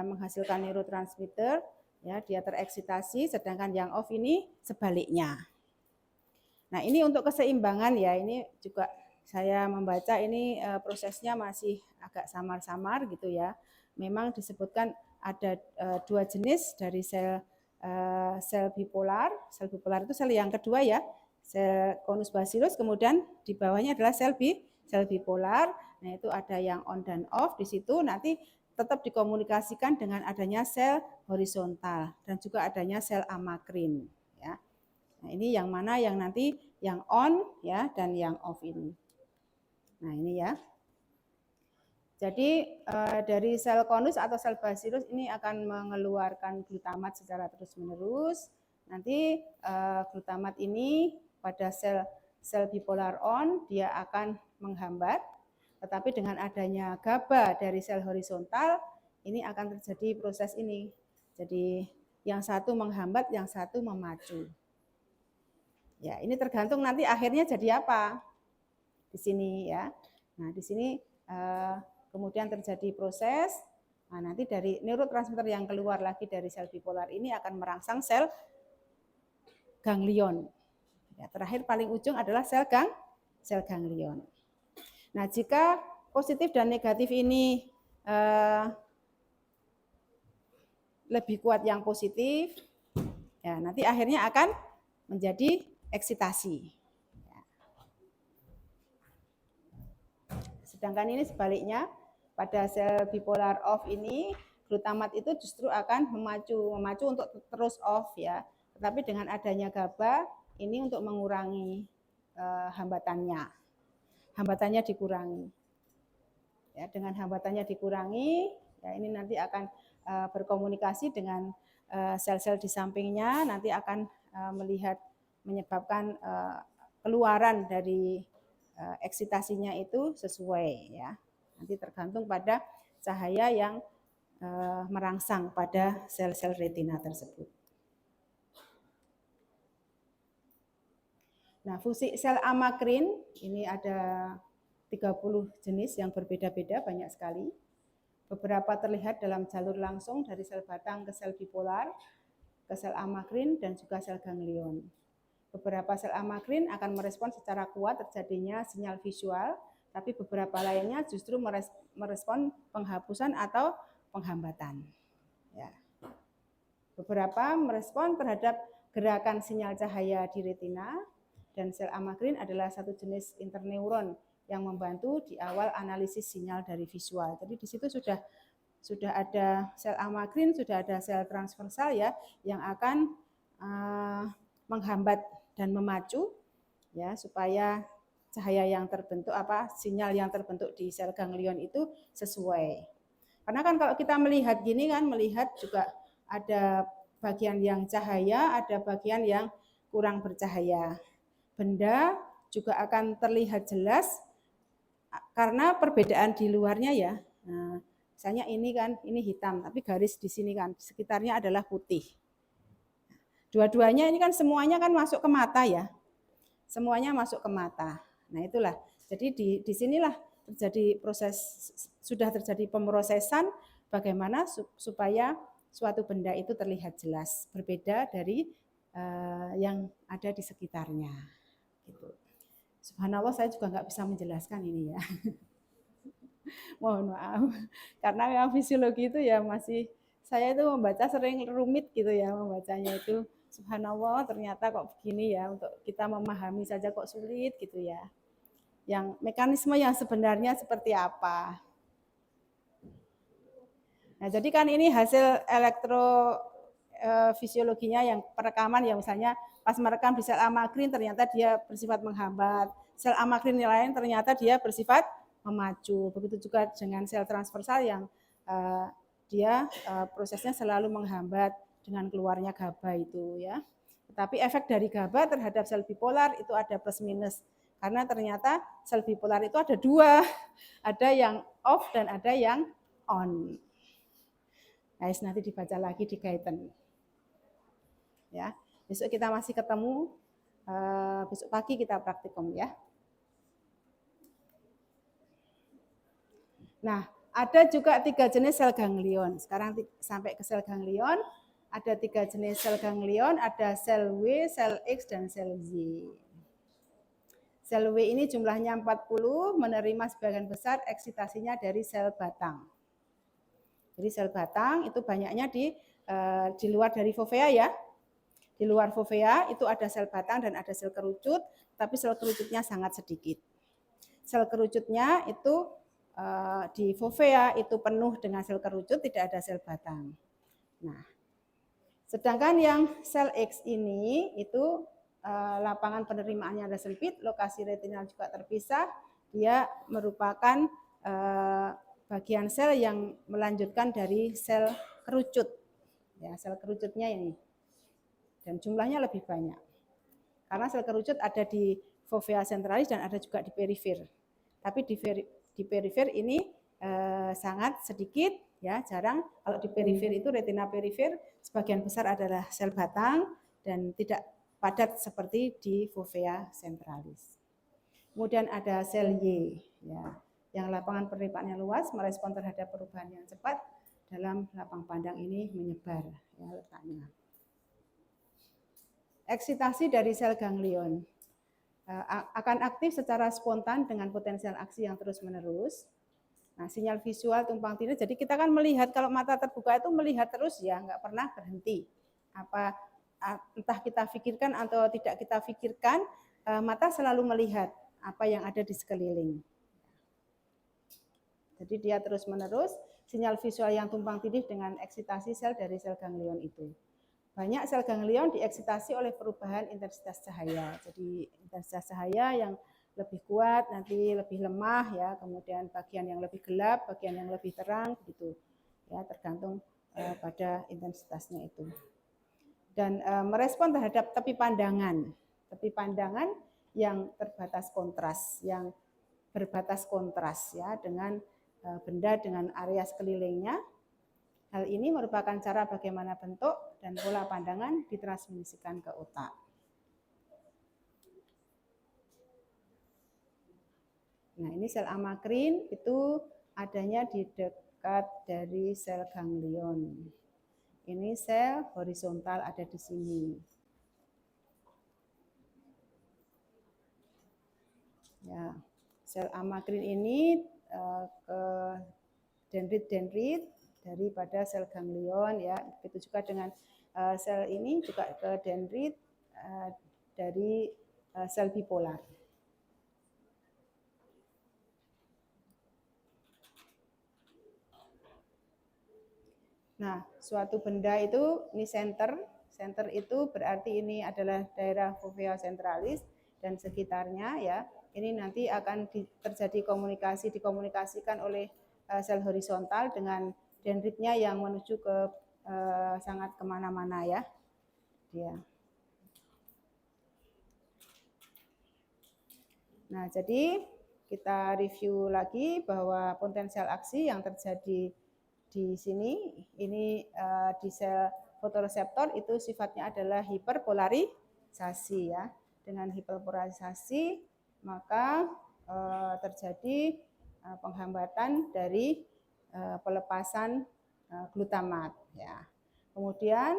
[SPEAKER 1] menghasilkan neurotransmitter, ya, dia tereksitasi, sedangkan yang off ini sebaliknya. Nah, ini untuk keseimbangan ya, ini juga saya membaca ini prosesnya masih agak samar-samar gitu ya. Memang disebutkan ada dua jenis dari sel bipolar. Sel bipolar itu sel yang kedua ya, sel konus bacillus, kemudian di bawahnya adalah sel bipolar. Nah, itu ada yang on dan off di situ, nanti tetap dikomunikasikan dengan adanya sel horizontal dan juga adanya sel amakrin, ya. Nah, ini yang mana yang nanti yang on ya dan yang off ini. Nah, ini ya. Jadi dari sel konus atau sel bacillus ini akan mengeluarkan glutamat secara terus-menerus. Nanti glutamat ini pada sel bipolar on dia akan menghambat, tetapi dengan adanya GABA dari sel horizontal ini akan terjadi proses ini. Jadi yang satu menghambat, yang satu memacu. Ya, ini tergantung nanti akhirnya jadi apa di sini ya. Nah, di sini kemudian terjadi proses. Nah, nanti dari neurotransmitter yang keluar lagi dari sel bipolar ini akan merangsang sel ganglion. Ya, terakhir paling ujung adalah sel ganglion. Nah, jika positif dan negatif ini lebih kuat yang positif, ya nanti akhirnya akan menjadi eksitasi. Sedangkan ini sebaliknya, pada sel bipolar off ini glutamat itu justru akan memacu untuk terus off ya. Tetapi dengan adanya GABA ini untuk mengurangi hambatannya. Hambatannya dikurangi. Ya, dengan hambatannya dikurangi, ya ini nanti akan berkomunikasi dengan sel-sel di sampingnya, nanti akan menyebabkan keluaran dari eksitasinya itu sesuai ya. Nanti tergantung pada cahaya yang merangsang pada sel-sel retina tersebut. Nah, fungsi sel amakrin ini ada 30 jenis yang berbeda-beda, banyak sekali. Beberapa terlihat dalam jalur langsung dari sel batang ke sel bipolar. ke sel amakrin dan juga sel ganglion. Beberapa sel amakrin akan merespon secara kuat terjadinya sinyal visual, tapi beberapa lainnya justru merespon penghapusan atau penghambatan. Ya. Beberapa merespon terhadap gerakan sinyal cahaya di retina, dan sel amakrin adalah satu jenis interneuron yang membantu di awal analisis sinyal dari visual. Jadi di situ sudah ada sel amakrin, sudah ada sel transversal ya yang akan menghambat dan memacu ya supaya cahaya yang terbentuk sinyal yang terbentuk di sel ganglion itu sesuai. Karena kan kalau kita melihat gini kan melihat juga ada bagian yang cahaya, ada bagian yang kurang bercahaya. Benda juga akan terlihat jelas karena perbedaan di luarnya ya. Nah, misalnya ini hitam, tapi garis di sini kan sekitarnya adalah putih. Dua-duanya ini kan semuanya kan masuk ke mata ya. Semuanya masuk ke mata. Nah, itulah. Jadi di sinilah sudah terjadi pemrosesan bagaimana supaya suatu benda itu terlihat jelas, berbeda dari yang ada di sekitarnya. Gitu. Subhanallah saya juga nggak bisa menjelaskan ini ya. Mohon maaf. Karena yang fisiologi itu ya masih saya itu membaca sering rumit gitu ya membacanya itu. Subhanallah ternyata kok begini ya, untuk kita memahami saja kok sulit gitu ya. Yang mekanisme yang sebenarnya seperti apa. Nah, jadi kan ini hasil elektrofisiologinya yang perekaman ya, misalnya pas merekam di sel amakrin ternyata dia bersifat menghambat. Sel amakrin yang lain ternyata dia bersifat memacu. Begitu juga dengan sel transversal yang dia prosesnya selalu menghambat dengan keluarnya GABA itu ya. Tetapi efek dari GABA terhadap sel bipolar itu ada plus minus. Karena ternyata sel bipolar itu ada dua. Ada yang off dan ada yang on. Guys, nanti dibaca lagi di Gaiten. Ya, besok kita masih ketemu. Besok pagi kita praktikum ya. Nah, ada juga 3 jenis sel ganglion. Sekarang sampai ke sel ganglion, ada 3 jenis sel ganglion, ada sel W, sel X, dan sel Y. Sel W ini jumlahnya 40, menerima sebagian besar eksitasinya dari sel batang. Jadi sel batang itu banyaknya di luar dari fovea ya. Di luar fovea itu ada sel batang dan ada sel kerucut, tapi sel kerucutnya sangat sedikit. Sel kerucutnya itu di fovea itu penuh dengan sel kerucut, tidak ada sel batang. Nah, sedangkan yang sel X ini itu lapangan penerimaannya ada sempit, lokasi retinal juga terpisah, dia merupakan bagian sel yang melanjutkan dari sel kerucut. Ya, sel kerucutnya ini. Dan jumlahnya lebih banyak. Karena sel kerucut ada di fovea centralis dan ada juga di perifer. Tapi di perifer ini sangat sedikit ya, jarang. Kalau di perifer itu retina perifer sebagian besar adalah sel batang dan tidak padat seperti di fovea centralis. Kemudian ada sel Y ya, yang lapangan penerimaannya luas, merespon terhadap perubahan yang cepat dalam lapang pandang ini menyebar ya letaknya. Eksitasi dari sel ganglion akan aktif secara spontan dengan potensial aksi yang terus-menerus. Nah, sinyal visual tumpang tindih. Jadi kita kan melihat kalau mata terbuka itu melihat terus ya, nggak pernah berhenti. Entah kita pikirkan atau tidak kita pikirkan, mata selalu melihat apa yang ada di sekeliling. Jadi dia terus-menerus sinyal visual yang tumpang tindih dengan eksitasi sel dari sel ganglion itu. Banyak sel ganglion dieksitasi oleh perubahan intensitas cahaya. Jadi intensitas cahaya yang lebih kuat, nanti lebih lemah ya, kemudian bagian yang lebih gelap, bagian yang lebih terang gitu. Ya, tergantung pada intensitasnya itu. Dan merespon terhadap tepi pandangan. Tepi pandangan yang terbatas kontras, yang berbatas kontras ya dengan benda dengan area sekelilingnya. Hal ini merupakan cara bagaimana bentuk dan pola pandangan ditransmisikan ke otak. Nah, ini sel amakrin itu adanya di dekat dari sel ganglion. Ini sel horizontal ada di sini. Ya, sel amakrin ini ke dendrit daripada sel ganglion ya. Begitu juga dengan sel ini juga ke dendrit dari sel bipolar. Nah, suatu benda itu ini center itu berarti ini adalah daerah fovea centralis dan sekitarnya ya. Ini nanti akan terjadi dikomunikasikan oleh sel horizontal dengan dendritnya yang menuju ke sangat kemana-mana ya. Dia. Nah, jadi kita review lagi bahwa potensial aksi yang terjadi di sini, ini di sel fotoreseptor itu sifatnya adalah hiperpolarisasi ya. Dengan hiperpolarisasi maka terjadi penghambatan dari pelepasan glutamat ya. Kemudian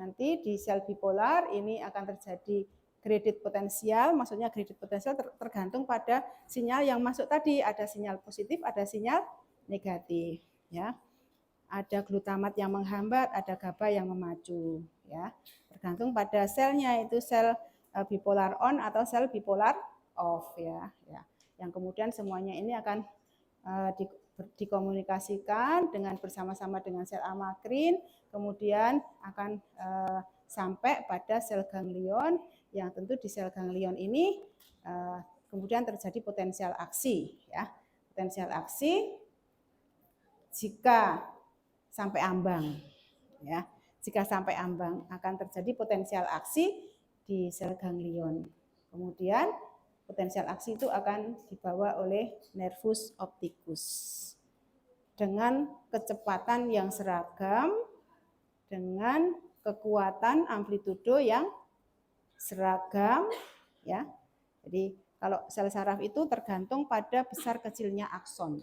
[SPEAKER 1] nanti di sel bipolar ini akan terjadi graded potensial, maksudnya graded potensial tergantung pada sinyal yang masuk tadi, ada sinyal positif, ada sinyal negatif ya. Ada glutamat yang menghambat, ada GABA yang memacu ya. Tergantung pada selnya, itu sel bipolar on atau sel bipolar off ya. Yang kemudian semuanya ini akan dikomunikasikan dengan bersama-sama dengan sel amakrin, kemudian akan sampai pada sel ganglion, yang tentu di sel ganglion ini kemudian terjadi potensial aksi ya. Potensial aksi jika sampai ambang ya. Jika sampai ambang akan terjadi potensial aksi di sel ganglion. Kemudian potensial aksi itu akan dibawa oleh nervus opticus dengan kecepatan yang seragam, dengan kekuatan amplitudo yang seragam ya. Jadi kalau sel saraf itu tergantung pada besar kecilnya akson.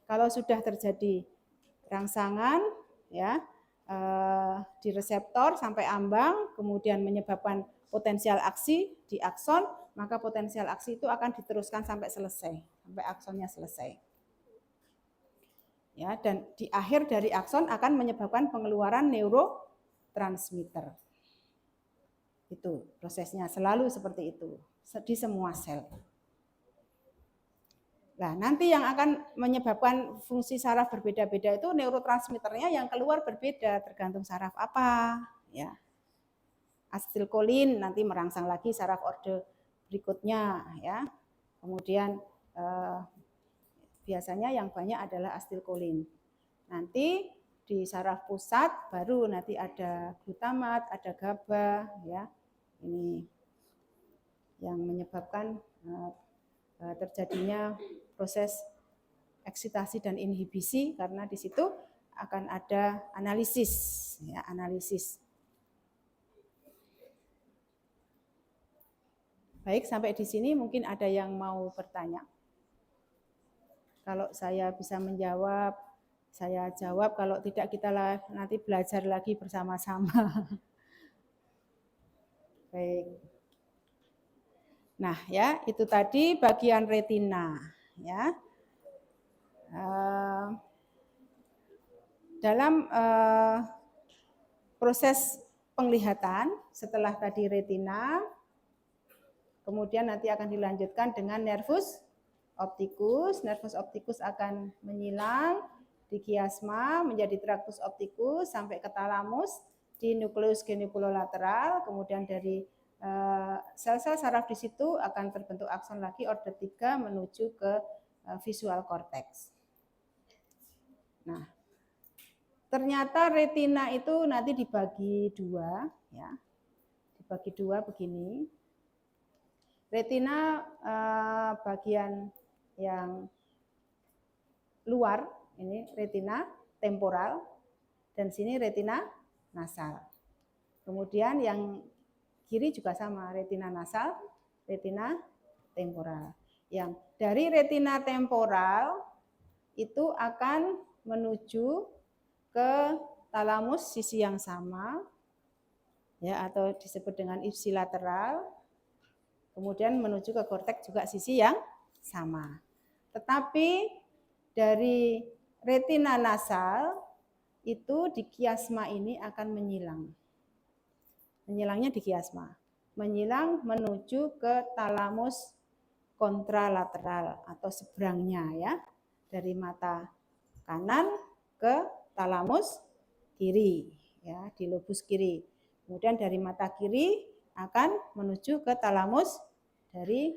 [SPEAKER 1] Kalau sudah terjadi rangsangan ya di reseptor sampai ambang, kemudian menyebabkan potensial aksi di akson, maka potensial aksi itu akan diteruskan sampai selesai, sampai aksonnya selesai. Ya, dan di akhir dari akson akan menyebabkan pengeluaran neurotransmitter. Itu prosesnya selalu seperti itu di semua sel. Nah, nanti yang akan menyebabkan fungsi saraf berbeda-beda itu neurotransmitternya yang keluar berbeda tergantung saraf apa, ya. Asetilkolin nanti merangsang lagi saraf orde berikutnya, ya. Kemudian biasanya yang banyak adalah asetilkolin. Nanti di saraf pusat baru nanti ada glutamat, ada GABA, ya. Ini yang menyebabkan terjadinya proses eksitasi dan inhibisi, karena di situ akan ada analisis ya, analisis. Baik, sampai di sini mungkin ada yang mau bertanya. Kalau saya bisa menjawab, saya jawab, kalau tidak kita nanti belajar lagi bersama-sama. Baik. Nah, ya, itu tadi bagian retina, ya. Dalam proses penglihatan setelah tadi retina, kemudian nanti akan dilanjutkan dengan nervus opticus. Nervus opticus akan menyilang di kiasma menjadi tractus opticus sampai ke talamus di nukleus geniculolateral, kemudian dari sel-sel saraf di situ akan terbentuk akson lagi orde 3 menuju ke visual cortex. Nah, ternyata retina itu nanti dibagi dua, ya, dibagi dua begini. Retina bagian yang luar ini retina temporal dan sini retina nasal. Kemudian yang kiri juga sama, retina nasal, retina temporal. Yang dari retina temporal itu akan menuju ke talamus sisi yang sama, ya, atau disebut dengan ipsilateral. Kemudian menuju ke korteks juga sisi yang sama. Tetapi dari retina nasal itu di kiasma ini akan menyilang. Menyilangnya di kiasma. Menyilang menuju ke talamus kontralateral atau seberangnya, ya. Dari mata kanan ke talamus kiri, ya, di lobus kiri. Kemudian dari mata kiri akan menuju ke talamus dari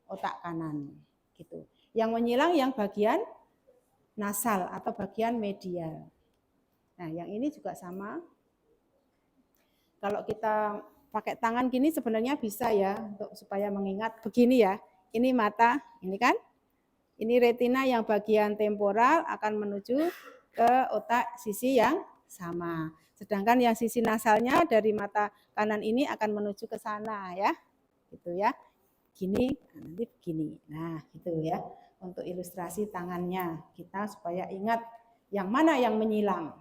[SPEAKER 1] otak kanan, gitu. Yang menyilang yang bagian nasal atau bagian medial. Nah, yang ini juga sama. Kalau kita pakai tangan gini sebenarnya bisa ya, untuk supaya mengingat begini ya. Ini mata, ini kan. Ini retina yang bagian temporal akan menuju ke otak sisi yang sama. Sedangkan yang sisi nasalnya dari mata kanan ini akan menuju ke sana, ya. Gitu ya. Gini, nanti begini. Nah, gitu ya. Untuk ilustrasi tangannya kita supaya ingat yang mana yang menyilang.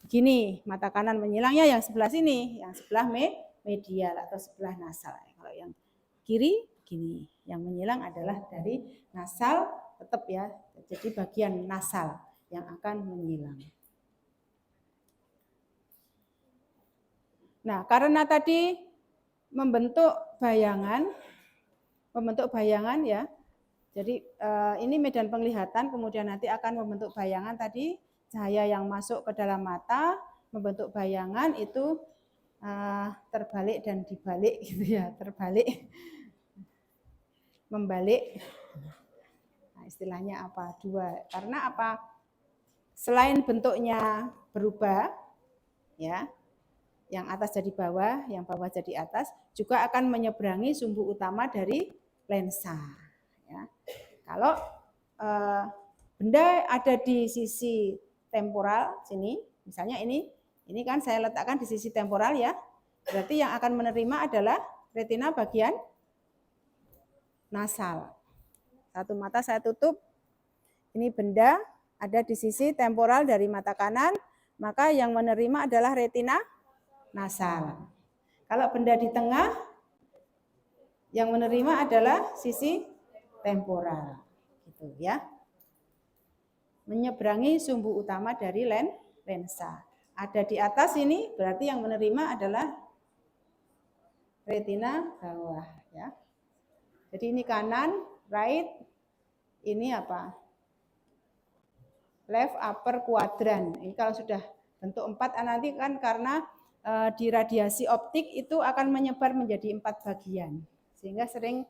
[SPEAKER 1] Begini, mata kanan menyilangnya yang sebelah sini, yang sebelah medial atau sebelah nasal. Kalau yang kiri gini, yang menyilang adalah dari nasal tetap ya, jadi bagian nasal yang akan menyilang. Nah, karena tadi membentuk bayangan ya, jadi ini medan penglihatan, kemudian nanti akan membentuk bayangan tadi, cahaya yang masuk ke dalam mata, membentuk bayangan itu terbalik dan dibalik gitu ya, terbalik, membalik. Nah, istilahnya apa? Dua. Karena apa? Selain bentuknya berubah, ya, yang atas jadi bawah, yang bawah jadi atas, juga akan menyeberangi sumbu utama dari lensa. Ya. Kalau benda ada di sisi temporal sini, misalnya ini kan saya letakkan di sisi temporal ya, berarti yang akan menerima adalah retina bagian nasal. Satu mata saya tutup, ini benda ada di sisi temporal dari mata kanan, maka yang menerima adalah retina nasal. Kalau benda di tengah, yang menerima adalah sisi temporal, gitu ya. Menyeberangi sumbu utama dari lensa. Ada di atas ini, berarti yang menerima adalah retina bawah, ya. Jadi ini kanan, right, ini apa? Left upper quadrant. Ini kalau sudah bentuk 4 nanti kan karena di radiasi optik itu akan menyebar menjadi 4 bagian. Sehingga sering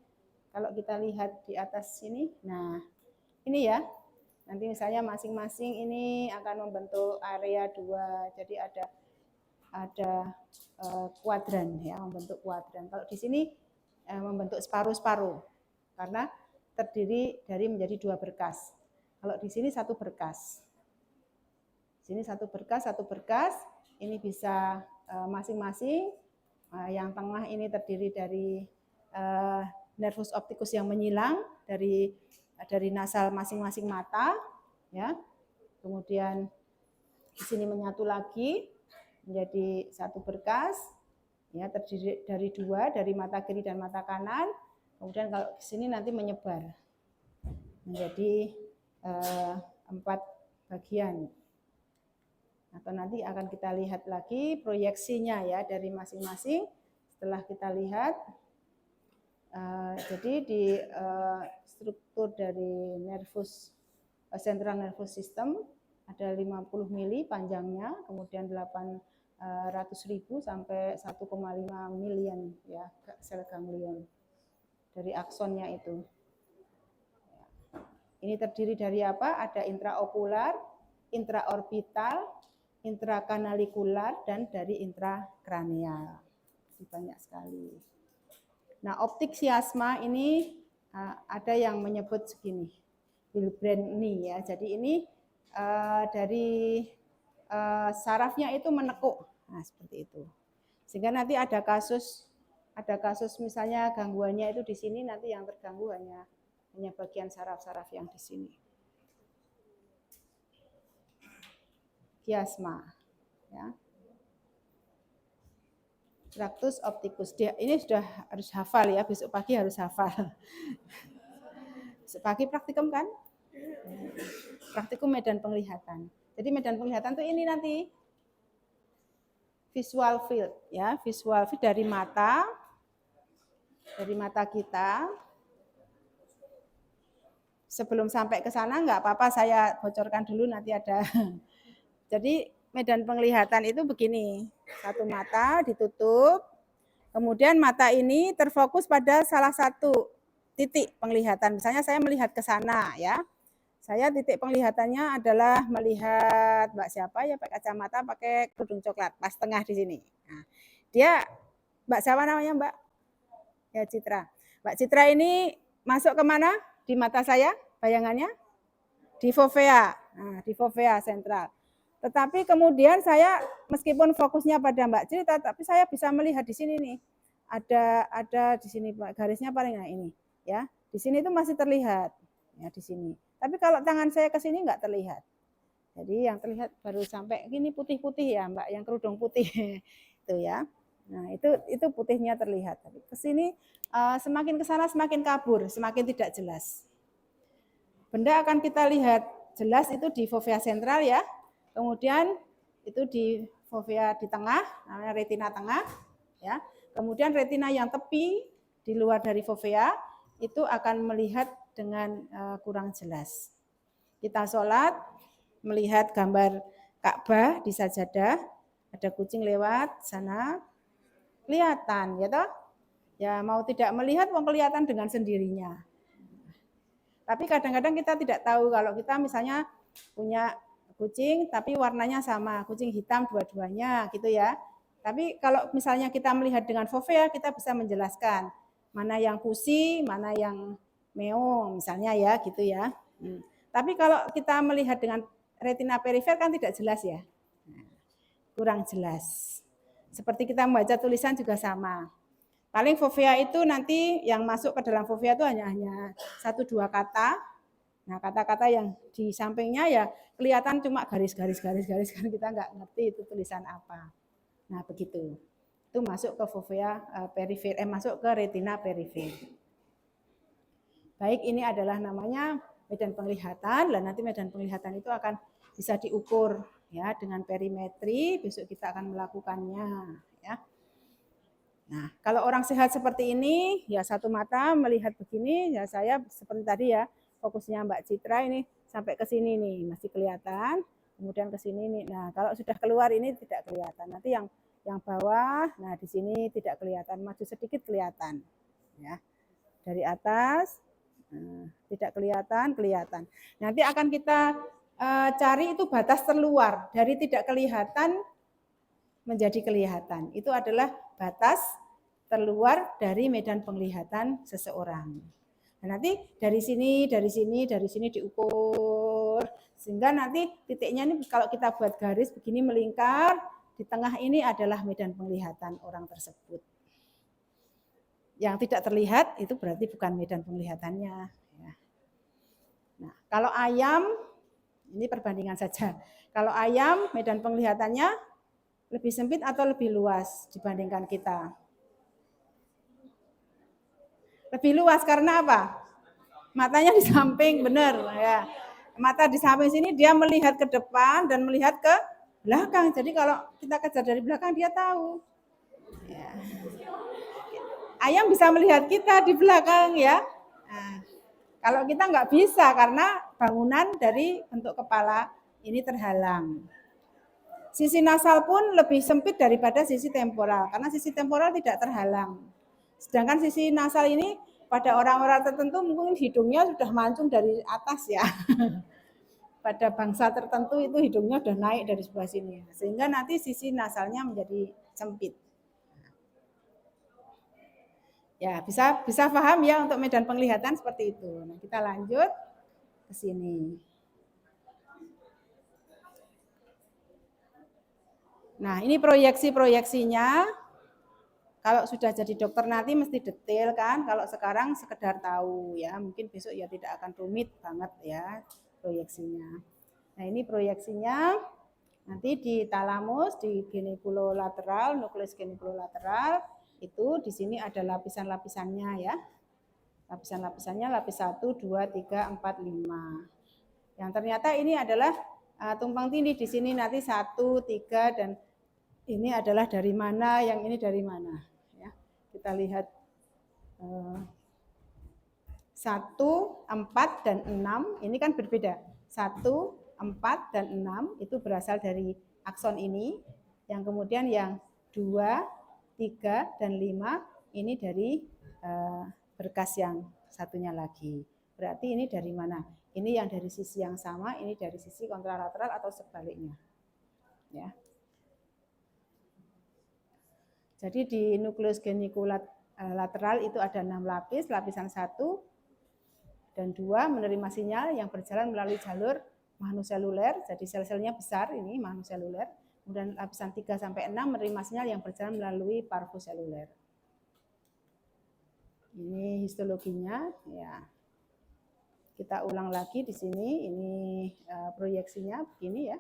[SPEAKER 1] kalau kita lihat di atas sini, nah ini ya, nanti misalnya masing-masing ini akan membentuk area 2, jadi ada kuadran ya, membentuk kuadran. Kalau di sini membentuk separuh-separuh karena terdiri dari menjadi 2 berkas. Kalau di sini 1 berkas. Sini 1 berkas, 1 berkas. Ini bisa masing-masing. Yang tengah ini terdiri dari nervus opticus yang menyilang dari nasal masing-masing mata, ya. Kemudian di sini menyatu lagi menjadi 1 berkas, ya, terdiri dari 2, dari mata kiri dan mata kanan. Kemudian kalau di sini nanti menyebar menjadi 4 bagian. Atau nanti akan kita lihat lagi proyeksinya ya dari masing-masing. Setelah kita lihat, jadi di struktur dari central nervous system ada 50 mili panjangnya, kemudian 800.000 sampai 1,5 miliar ya sel ganglion dari aksonnya itu. Ini terdiri dari apa? Ada intraokular, intraorbital, intrakanalikular, dan dari intrakranial. Banyak sekali. Nah, optik chiasma ini ada yang menyebut segini, Wilbrandt ya. Jadi ini dari sarafnya itu menekuk, nah seperti itu. Sehingga nanti ada kasus misalnya gangguannya itu di sini, nanti yang terganggu hanya bagian saraf-saraf yang di sini. kiasma. Ya. Tractus opticus. Ini sudah harus hafal ya, besok pagi harus hafal. Besok pagi praktikum kan? Praktikum medan penglihatan. Jadi medan penglihatan tuh ini nanti visual field ya, visual field dari mata kita. Sebelum sampai ke sana nggak apa-apa saya bocorkan dulu nanti ada. Jadi medan penglihatan itu begini, satu mata ditutup, kemudian mata ini terfokus pada salah satu titik penglihatan. Misalnya saya melihat ke sana ya. Saya titik penglihatannya adalah melihat Mbak siapa ya pakai kacamata, pakai kerudung coklat, pas tengah di sini. Nah, dia Mbak siapa namanya Mbak? Ya Citra. Mbak Citra ini masuk ke mana? Di mata saya bayangannya? Di fovea. Nah, di fovea sentral. Tetapi kemudian saya meskipun fokusnya pada Mbak Citra, tapi saya bisa melihat di sini nih. Ada di sini garisnya paling nah ini ya. Di sini itu masih terlihat ya di sini. Tapi kalau tangan saya ke sini nggak terlihat. Jadi yang terlihat baru sampai gini putih-putih ya Mbak, yang kerudung putih itu ya. Nah itu putihnya terlihat. Tapi ke sini semakin ke sana semakin kabur, semakin tidak jelas. Benda akan kita lihat jelas itu di fovea sentral ya. Kemudian itu di fovea di tengah, namanya retina tengah ya. Kemudian retina yang tepi di luar dari fovea itu akan melihat dengan kurang jelas. Kita sholat, melihat gambar Ka'bah di sajadah, ada kucing lewat sana, kelihatan, ya toh? Ya mau tidak melihat, mau kelihatan dengan sendirinya. Tapi kadang-kadang kita tidak tahu kalau kita misalnya punya kucing, tapi warnanya sama, kucing hitam dua-duanya, gitu ya. Tapi kalau misalnya kita melihat dengan fovea, kita bisa menjelaskan mana yang pusi, mana yang meong misalnya ya gitu ya. Tapi kalau kita melihat dengan retina perifer kan tidak jelas ya. Kurang jelas. Seperti kita membaca tulisan juga sama. Paling fovea itu nanti yang masuk ke dalam fovea itu hanya 1-2 kata. Nah, kata-kata yang di sampingnya ya kelihatan cuma garis-garis kan kita nggak ngerti itu tulisan apa. Nah, begitu. Itu masuk ke fovea perifer, masuk ke retina perifer. Baik, ini adalah namanya medan penglihatan. Dan nanti medan penglihatan itu akan bisa diukur ya dengan perimetri. Besok kita akan melakukannya ya. Nah, kalau orang sehat seperti ini, ya satu mata melihat begini, ya saya seperti tadi ya, fokusnya Mbak Citra ini sampai ke sini nih, masih kelihatan. Kemudian ke sini nih. Nah, kalau sudah keluar ini tidak kelihatan. Nanti yang bawah, nah di sini tidak kelihatan, maju sedikit kelihatan. Ya. Dari atas tidak kelihatan. Nanti akan kita cari itu batas terluar dari tidak kelihatan menjadi kelihatan. Itu adalah batas terluar dari medan penglihatan seseorang. Nah, nanti dari sini diukur sehingga nanti titiknya ini kalau kita buat garis begini melingkar, di tengah ini adalah medan penglihatan orang tersebut. Yang tidak terlihat itu berarti bukan medan penglihatannya. Nah, kalau ayam, ini perbandingan saja. Kalau ayam, medan penglihatannya lebih sempit atau lebih luas dibandingkan kita? Lebih luas karena apa? Matanya di samping, benar ya. Mata di samping sini dia melihat ke depan dan melihat ke belakang. Jadi kalau kita kejar dari belakang dia tahu. Ya. Ayam bisa melihat kita di belakang ya. Nah, kalau kita nggak bisa karena bangunan dari bentuk kepala ini terhalang. Sisi nasal pun lebih sempit daripada sisi temporal karena sisi temporal tidak terhalang. Sedangkan sisi nasal ini pada orang-orang tertentu mungkin hidungnya sudah mancung dari atas ya. Pada bangsa tertentu itu hidungnya sudah naik dari sebelah sini. Sehingga nanti sisi nasalnya menjadi sempit. Ya, bisa paham ya untuk medan penglihatan seperti itu. Nah, kita lanjut ke sini. Nah, ini proyeksinya. Kalau sudah jadi dokter nanti mesti detail kan. Kalau sekarang sekedar tahu ya, mungkin besok ya tidak akan rumit banget ya proyeksinya. Nah, ini proyeksinya. Nanti di talamus, di genikulolateral, nukleus genikulolateral, itu di sini ada lapisan-lapisannya ya. Lapisan-lapisannya lapis 1, 2, 3, 4, 5. Yang ternyata ini adalah tumpang tindih di sini nanti 1, 3 dan ini adalah dari mana, yang ini dari mana ya. Kita lihat 1, 4 dan 6 ini kan berbeda. 1, 4 dan 6 itu berasal dari akson ini, yang kemudian yang 2, 3 dan 5 ini dari berkas yang satunya lagi. Berarti ini dari mana? Ini yang dari sisi yang sama, ini dari sisi kontralateral atau sebaliknya. Ya. Jadi di nukleus genikulateral itu ada 6 lapis, lapisan 1 dan 2 menerima sinyal yang berjalan melalui jalur magnoseluler, jadi sel-selnya besar ini magnoseluler. Kemudian lapisan 3 sampai 6 menerima sinyal yang berjalan melalui parvoseluler. Ini histologinya ya. Kita ulang lagi di sini, ini proyeksinya begini ya.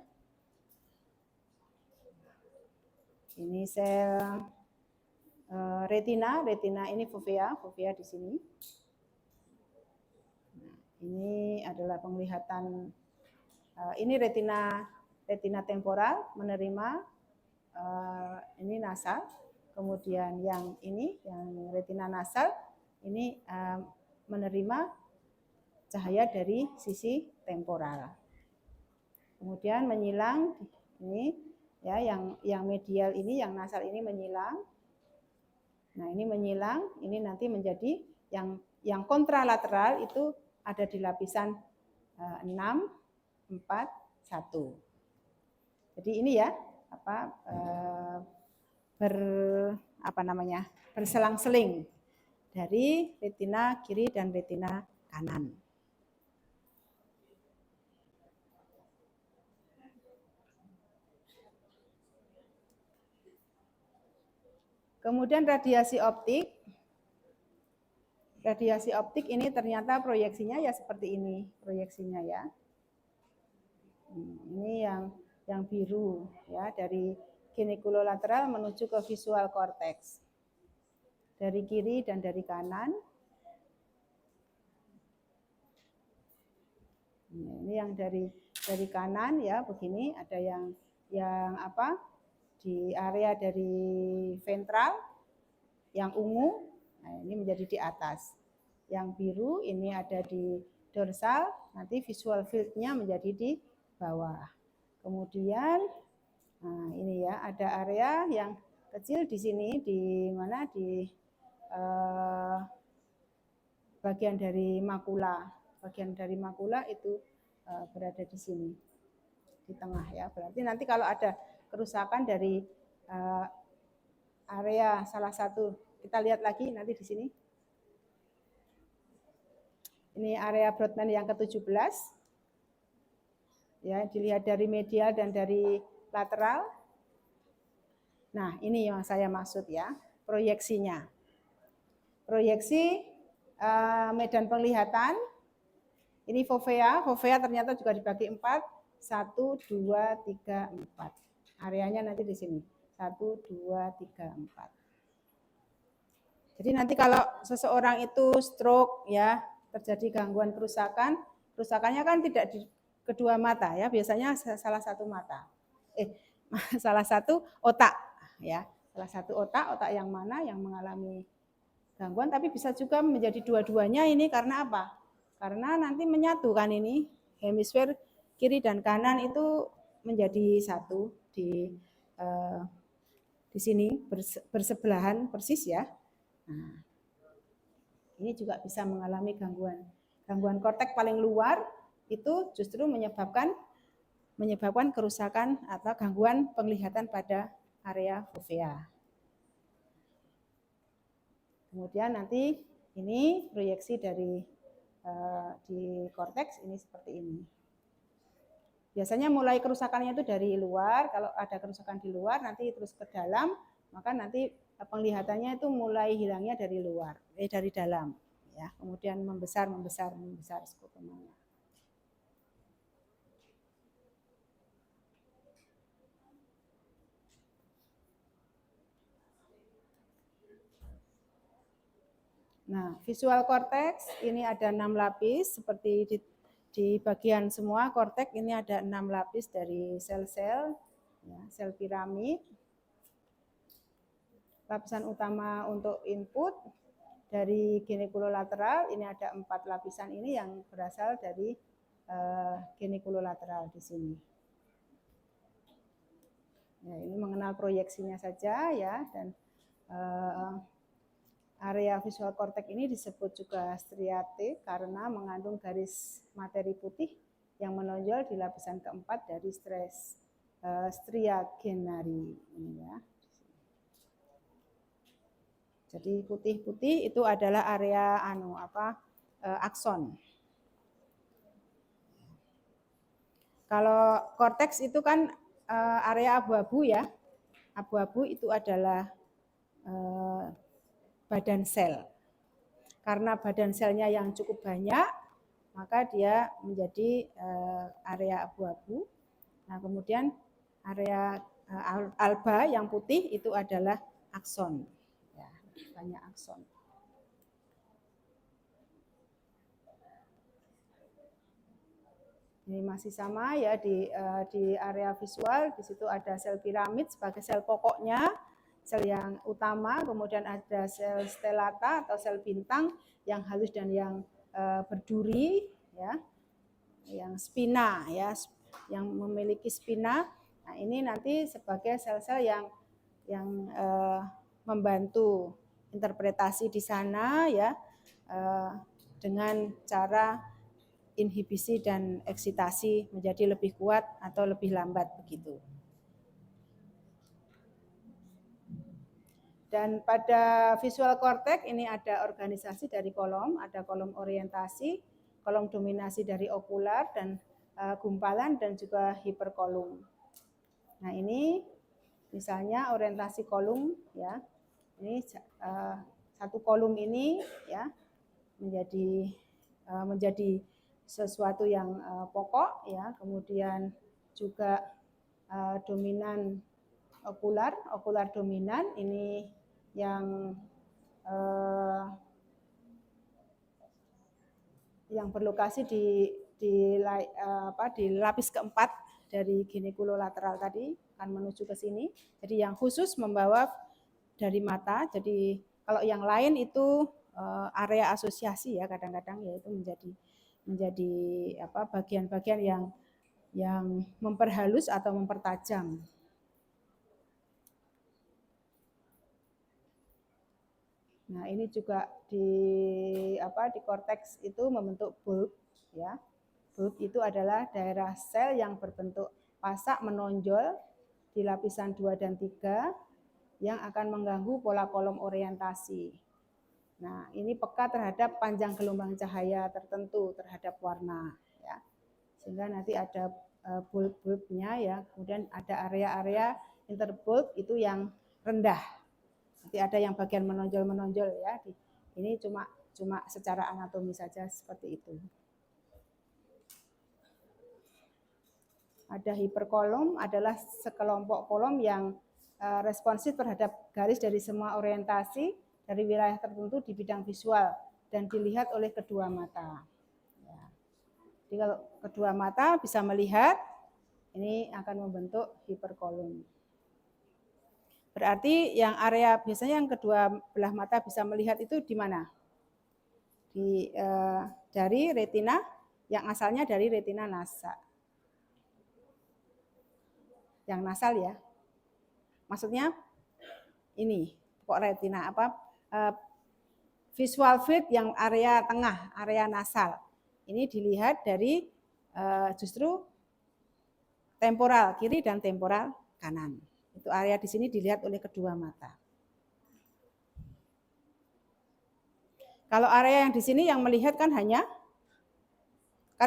[SPEAKER 1] Ini sel retina ini fovea di sini. Nah, ini adalah penglihatan, ini retina temporal menerima ini nasal, kemudian yang ini, yang retina nasal, ini menerima cahaya dari sisi temporal. Kemudian menyilang ini ya, yang medial ini, yang nasal ini menyilang. Nah, ini menyilang, ini nanti menjadi yang kontralateral itu ada di lapisan 6, 4, 1. Jadi ini ya berselang-seling dari retina kiri dan retina kanan. Kemudian radiasi optik. Radiasi optik ini ternyata proyeksinya ya seperti ini, proyeksinya ya. Ini yang biru ya, dari genikulolateral menuju ke visual cortex. Dari kiri dan dari kanan. Ini yang dari kanan ya, begini ada yang di area dari ventral, yang ungu, nah ini menjadi di atas. Yang biru ini ada di dorsal, nanti visual field-nya menjadi di bawah. Kemudian, nah ini ya, ada area yang kecil di sini, di mana di bagian dari makula. Bagian dari makula itu berada di sini, di tengah ya. Berarti nanti kalau ada kerusakan dari area salah satu, kita lihat lagi nanti di sini. Ini area Brodmann yang ke-17. Ya, dilihat dari medial dan dari lateral. Nah, ini yang saya maksud ya, proyeksinya. Proyeksi medan penglihatan. Ini fovea ternyata juga dibagi 4. 1, 2, 3, 4. Areanya nanti di sini. 1, 2, 3, 4. Jadi nanti kalau seseorang itu stroke ya, terjadi gangguan kerusakan, kerusakannya kan tidak di kedua mata ya, biasanya salah satu mata. Salah satu otak ya. Salah satu otak yang mana yang mengalami gangguan, tapi bisa juga menjadi dua-duanya ini karena apa? Karena nanti menyatu kan ini, hemisfer kiri dan kanan itu menjadi satu di sini bersebelahan persis ya. Nah, ini juga bisa mengalami gangguan korteks paling luar, itu justru menyebabkan kerusakan atau gangguan penglihatan pada area fovea. Kemudian nanti ini proyeksi dari di korteks ini seperti ini. Biasanya mulai kerusakannya itu dari luar, kalau ada kerusakan di luar nanti terus ke dalam, maka nanti penglihatannya itu mulai hilangnya dari luar, dari dalam ya. Kemudian membesar skopomanya. Nah, visual cortex ini ada 6 lapis seperti di bagian semua korteks ini ada 6 lapis dari sel-sel, ya, sel piramid. Lapisan utama untuk input dari genikulolateral ini ada 4 lapisan ini yang berasal dari genikulolateral di sini. Ya, ini mengenal proyeksinya saja ya, dan area visual cortex ini disebut juga striate karena mengandung garis materi putih yang menonjol di lapisan keempat dari stria genari ini ya. Jadi putih-putih itu adalah area akson. Kalau korteks itu kan area abu-abu ya. Abu-abu itu adalah badan sel. Karena badan selnya yang cukup banyak, maka dia menjadi area abu-abu. Nah, kemudian area alba yang putih itu adalah akson. Ya, banyak akson. Ini masih sama ya di area visual, di situ ada sel piramid sebagai sel pokoknya, sel yang utama, kemudian ada sel stellata atau sel bintang yang halus dan yang berduri ya. Yang spina ya, yang memiliki spina. Nah, ini nanti sebagai sel-sel yang membantu interpretasi di sana ya dengan cara inhibisi dan eksitasi menjadi lebih kuat atau lebih lambat begitu. Dan pada visual cortex ini ada organisasi dari kolom, ada kolom orientasi, kolom dominasi dari okular dan gumpalan dan juga hiperkolum. Nah, ini misalnya orientasi kolom ya. Ini satu kolom ini ya menjadi sesuatu yang pokok ya, kemudian juga dominan okular dominan ini yang berlokasi di lapis keempat dari genikulolateral tadi akan menuju ke sini. Jadi yang khusus membawa dari mata. Jadi kalau yang lain itu area asosiasi ya, kadang-kadang yaitu menjadi bagian-bagian yang memperhalus atau mempertajam. Nah, ini juga di korteks itu membentuk bulb ya. Bulb itu adalah daerah sel yang berbentuk pasak menonjol di lapisan 2 dan 3 yang akan mengganggu pola kolom orientasi. Nah, ini peka terhadap panjang gelombang cahaya tertentu terhadap warna ya. Sehingga nanti ada bulb-bulbnya ya, kemudian ada area-area interbulb itu yang rendah. Nanti ada yang bagian menonjol-menonjol ya. Ini cuma secara anatomi saja seperti itu. Ada hiperkolom adalah sekelompok kolom yang responsif terhadap garis dari semua orientasi dari wilayah tertentu di bidang visual dan dilihat oleh kedua mata. Ya. Jadi kalau kedua mata bisa melihat, ini akan membentuk hiperkolom. Berarti yang area biasanya yang kedua belah mata bisa melihat itu di mana? Dari retina yang asalnya dari retina nasal. Yang nasal ya. Maksudnya ini kok retina visual field yang area tengah, area nasal. Ini dilihat dari justru temporal kiri dan temporal kanan. Itu area di sini dilihat oleh kedua mata. Kalau area yang di sini yang melihat kan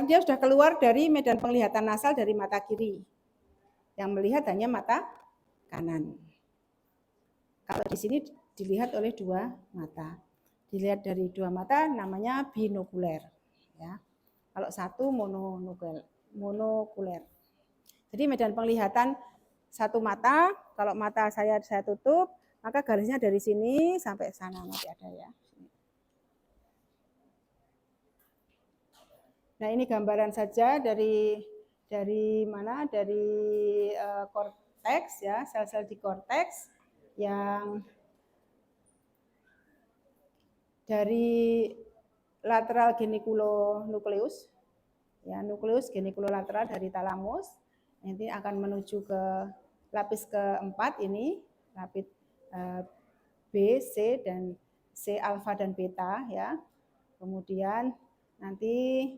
[SPEAKER 1] dia sudah keluar dari medan penglihatan nasal dari mata kiri. Yang melihat hanya mata kanan. Kalau di sini dilihat oleh dua mata. Dilihat dari dua mata namanya binokuler. Ya. Kalau satu monokuler. Jadi medan penglihatan satu mata, kalau mata saya tutup, maka garisnya dari sini sampai sana masih ada ya. Nah, ini gambaran saja dari mana? Dari korteks ya, sel-sel di korteks yang dari lateral geniculonukleus ya, nukleus geniculolateral dari talamus nanti akan menuju ke lapis keempat ini, lapis B, C dan C alfa dan beta ya. Kemudian nanti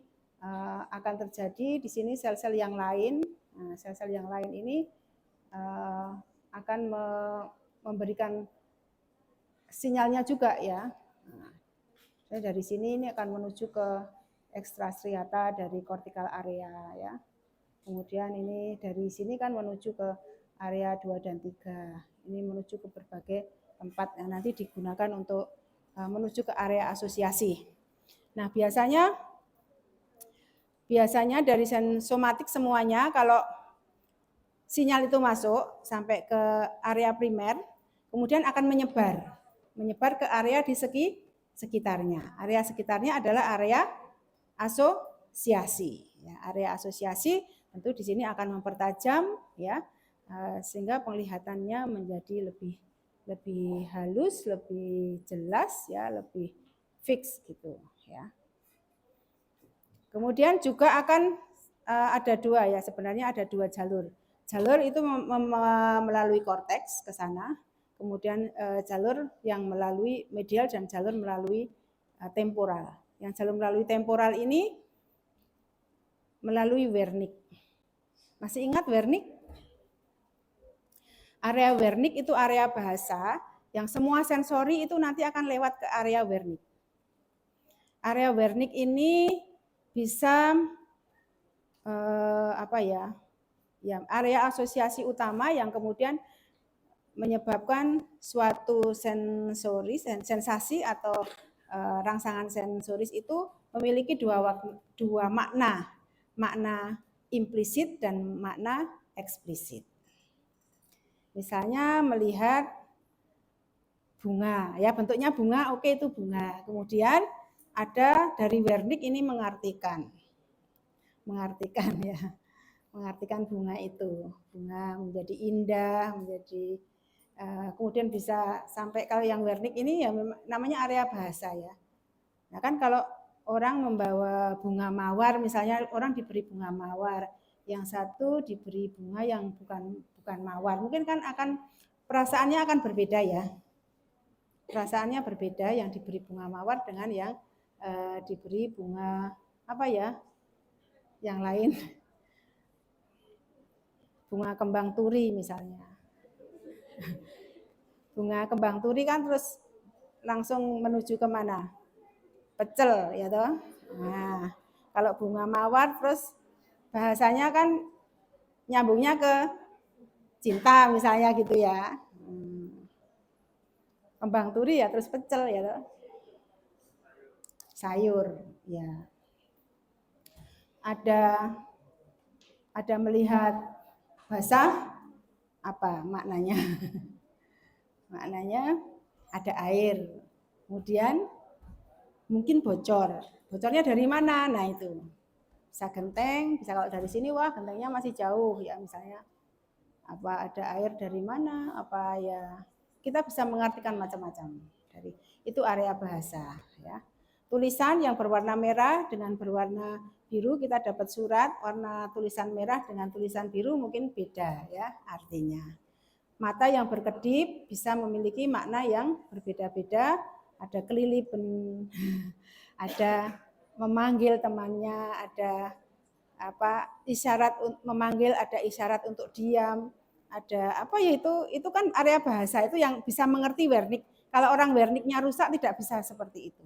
[SPEAKER 1] akan terjadi di sini sel-sel yang lain. Nah, sel-sel yang lain ini akan memberikan sinyalnya juga ya. Nah, dari sini ini akan menuju ke ekstrastriata dari cortical area ya. Kemudian ini dari sini kan menuju ke area 2 dan 3. Ini menuju ke berbagai tempat yang nanti digunakan untuk menuju ke area asosiasi. Nah, biasanya dari sensomatik semuanya kalau sinyal itu masuk sampai ke area primer, kemudian akan menyebar ke area di sekitarnya. Area sekitarnya adalah area asosiasi. Ya, area asosiasi tentu di sini akan mempertajam ya, sehingga penglihatannya menjadi lebih halus, lebih jelas ya, lebih fix gitu ya. Kemudian juga akan ada dua ya, sebenarnya ada dua jalur. Jalur itu melalui korteks ke sana, kemudian jalur yang melalui medial dan jalur melalui temporal. Yang jalur melalui temporal ini melalui Wernicke. Masih ingat Wernicke? Area Wernicke itu area bahasa yang semua sensori itu nanti akan lewat ke area Wernicke. Area Wernicke ini bisa area asosiasi utama yang kemudian menyebabkan suatu sensasi atau rangsangan sensoris itu memiliki dua makna implisit dan makna eksplisit. Misalnya melihat bunga, ya bentuknya bunga, oke itu bunga. Kemudian ada dari Wernicke ini mengartikan ya, mengartikan bunga itu, bunga menjadi indah, menjadi kemudian bisa sampai kalau yang Wernicke ini ya namanya area bahasa ya. Nah kan kalau orang membawa bunga mawar, misalnya orang diberi bunga mawar, yang satu diberi bunga yang bukan mawar, mungkin kan akan perasaannya akan berbeda ya. Perasaannya berbeda yang diberi bunga mawar dengan yang diberi bunga apa ya? Yang lain. Bunga kembang turi misalnya. Bunga kembang turi kan terus langsung menuju ke mana? Pecel ya toh. Nah, kalau bunga mawar terus bahasanya kan nyambungnya ke cinta misalnya gitu ya. Kembang turi ya terus pecel ya toh. Sayur ya. Ada melihat basah apa maknanya? Maknanya ada air. Kemudian mungkin bocor. Bocornya dari mana? Nah itu. Bisa genteng, bisa kalau dari sini wah gentengnya masih jauh ya misalnya. Apa ada air dari mana? Apa ya kita bisa mengartikan macam-macam dari itu area bahasa ya. Tulisan yang berwarna merah dengan berwarna biru kita dapat surat warna tulisan merah dengan tulisan biru mungkin beda ya artinya. Mata yang berkedip bisa memiliki makna yang berbeda-beda, ada kelilipan, ada memanggil temannya, ada isyarat memanggil, ada isyarat untuk diam, ada apa ya itu kan area bahasa itu yang bisa mengerti Wernicke. Kalau orang Wernicke-nya rusak tidak bisa seperti itu.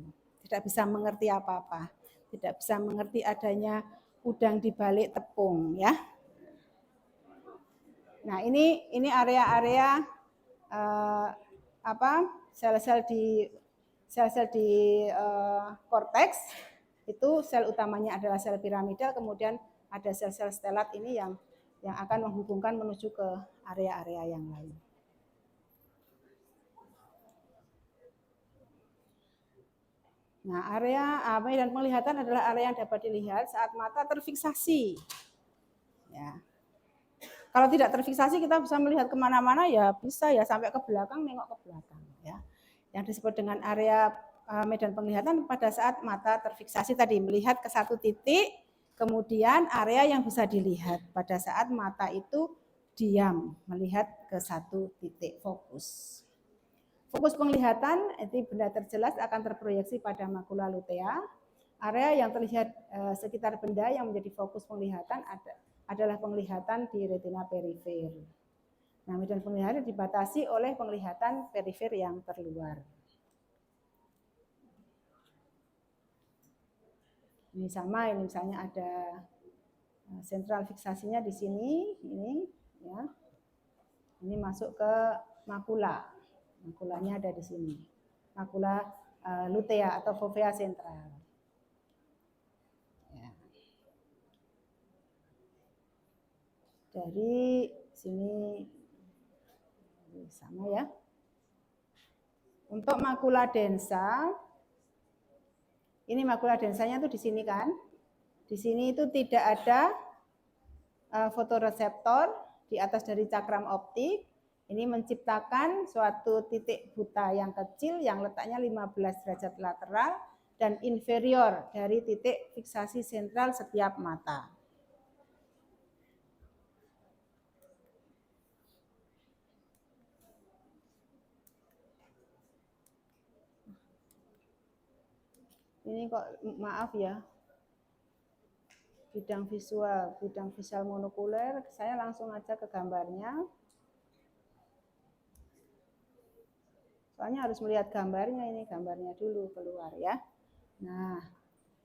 [SPEAKER 1] Tidak bisa mengerti apa-apa. Tidak bisa mengerti adanya udang di balik tepung ya. Nah, ini area-area sel-sel di korteks itu sel utamanya adalah sel piramidal, kemudian ada sel-sel stelat ini yang akan menghubungkan menuju ke area-area yang lain. Nah, area medan penglihatan adalah area yang dapat dilihat saat mata terfiksasi. Ya. Kalau tidak terfiksasi kita bisa melihat kemana-mana ya bisa ya sampai ke belakang nengok ke belakang ya. Yang disebut dengan area medan penglihatan pada saat mata terfiksasi tadi melihat ke satu titik, kemudian area yang bisa dilihat pada saat mata itu diam melihat ke satu titik fokus. Fokus penglihatan itu benda terjelas akan terproyeksi pada makula lutea. Area yang terlihat sekitar benda yang menjadi fokus penglihatan adalah penglihatan di retina perifer. Nah, medan penglihatan dibatasi oleh penglihatan perifer yang terluar. Ini sama, ini misalnya ada sentral fiksasinya di sini, ini ya. Ini masuk ke makula. Makulanya ada di sini. Makula lutea atau fovea sentral. Ya. Dari sini sama ya. Untuk makula densa, ini makula densanya tuh di sini kan. Di sini itu tidak ada fotoreseptor di atas dari cakram optik. Ini menciptakan suatu titik buta yang kecil yang letaknya 15 derajat lateral dan inferior dari titik fiksasi sentral setiap mata. Ini kok maaf ya, bidang visual monokuler, saya langsung aja ke gambarnya. Soalnya harus melihat gambarnya, ini gambarnya dulu keluar ya. Nah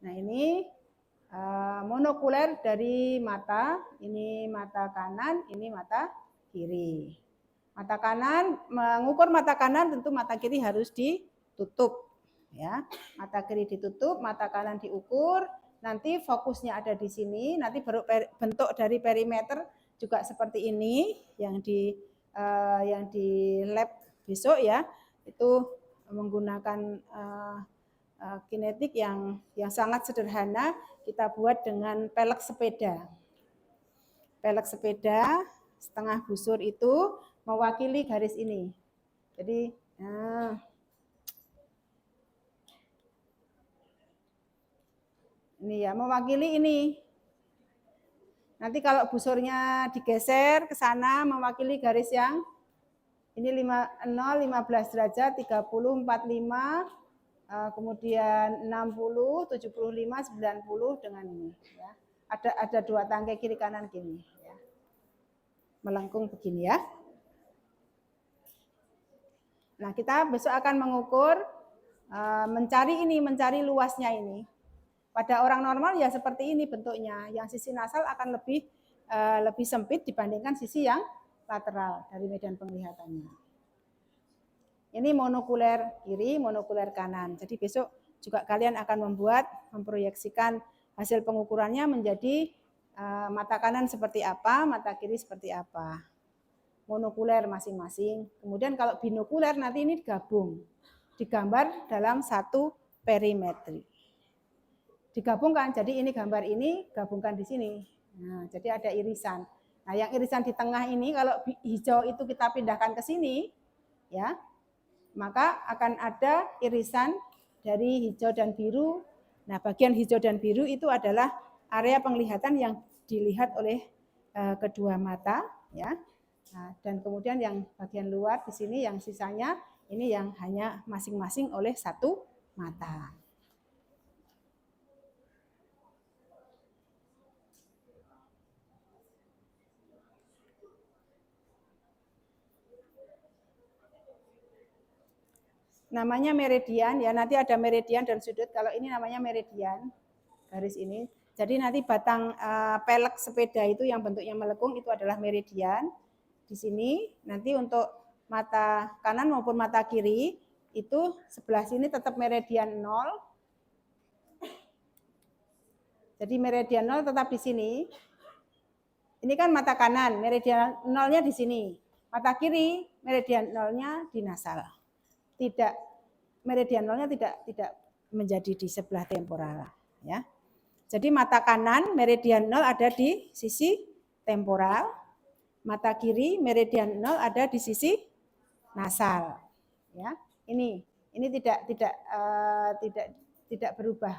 [SPEAKER 1] ini monokuler dari mata, ini mata kanan, ini mata kiri. Mata kanan, mengukur mata kanan tentu mata kiri harus ditutup. Ya, mata kiri ditutup, mata kanan diukur, nanti fokusnya ada di sini, nanti bentuk dari perimeter juga seperti ini yang di lab besok ya, itu menggunakan kinetik yang sangat sederhana, kita buat dengan pelek sepeda. Pelek sepeda setengah busur itu mewakili garis ini. Jadi ini ya mewakili ini. Nanti kalau busurnya digeser ke sana mewakili garis yang ini 0, 15 derajat, 30, 45, kemudian 60, 75, 90 dengan ini. Ya. Ada dua tangkai kiri kanan gini. Ya. Melengkung begini ya. Nah kita besok akan mengukur, mencari luasnya ini. Pada orang normal ya seperti ini bentuknya. Yang sisi nasal akan lebih sempit dibandingkan sisi yang lateral dari medan penglihatannya. Ini monokuler kiri, monokuler kanan. Jadi besok juga kalian akan memproyeksikan hasil pengukurannya menjadi mata kanan seperti apa, mata kiri seperti apa. Monokuler masing-masing. Kemudian kalau binokuler nanti ini digabung. Digambar dalam satu perimetri. Digabungkan, jadi ini gambar ini gabungkan di sini. Nah, jadi ada irisan. Nah, yang irisan di tengah ini kalau hijau itu kita pindahkan ke sini, ya, maka akan ada irisan dari hijau dan biru. Nah, bagian hijau dan biru itu adalah area penglihatan yang dilihat oleh kedua mata, ya. Nah, dan kemudian yang bagian luar di sini yang sisanya ini yang hanya masing-masing oleh satu mata. Namanya meridian ya, nanti ada meridian dan sudut. Kalau ini namanya meridian, garis ini. Jadi nanti batang pelek sepeda itu yang bentuknya melengkung itu adalah meridian. Di sini nanti untuk mata kanan maupun mata kiri itu sebelah sini tetap meridian 0. Jadi meridian 0 tetap di sini. Ini kan mata kanan, meridian 0-nya di sini. Mata kiri, meridian 0-nya di nasal. Tidak, meridian 0-nya tidak menjadi di sebelah temporal, ya. Jadi mata kanan meridian 0 ada di sisi temporal, mata kiri meridian 0 ada di sisi nasal, ya. Ini tidak berubah.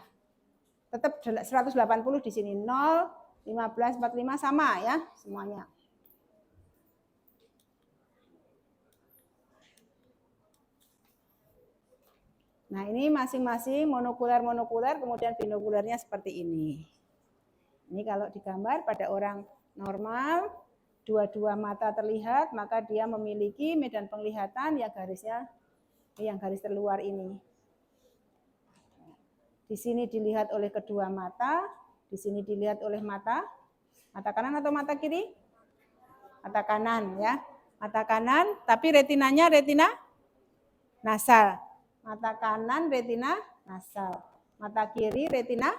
[SPEAKER 1] Tetap 180 di sini 0, 15, 45 sama ya semuanya. Nah, ini masing-masing monokuler, kemudian binokulernya seperti ini. Ini kalau digambar pada orang normal, dua-dua mata terlihat, maka dia memiliki medan penglihatan ya garisnya yang garis terluar ini. Di sini dilihat oleh kedua mata, di sini dilihat oleh mata kanan atau mata kiri? Mata kanan ya. Mata kanan, tapi retinanya retina nasal. Mata kanan retina nasal. Mata kiri retina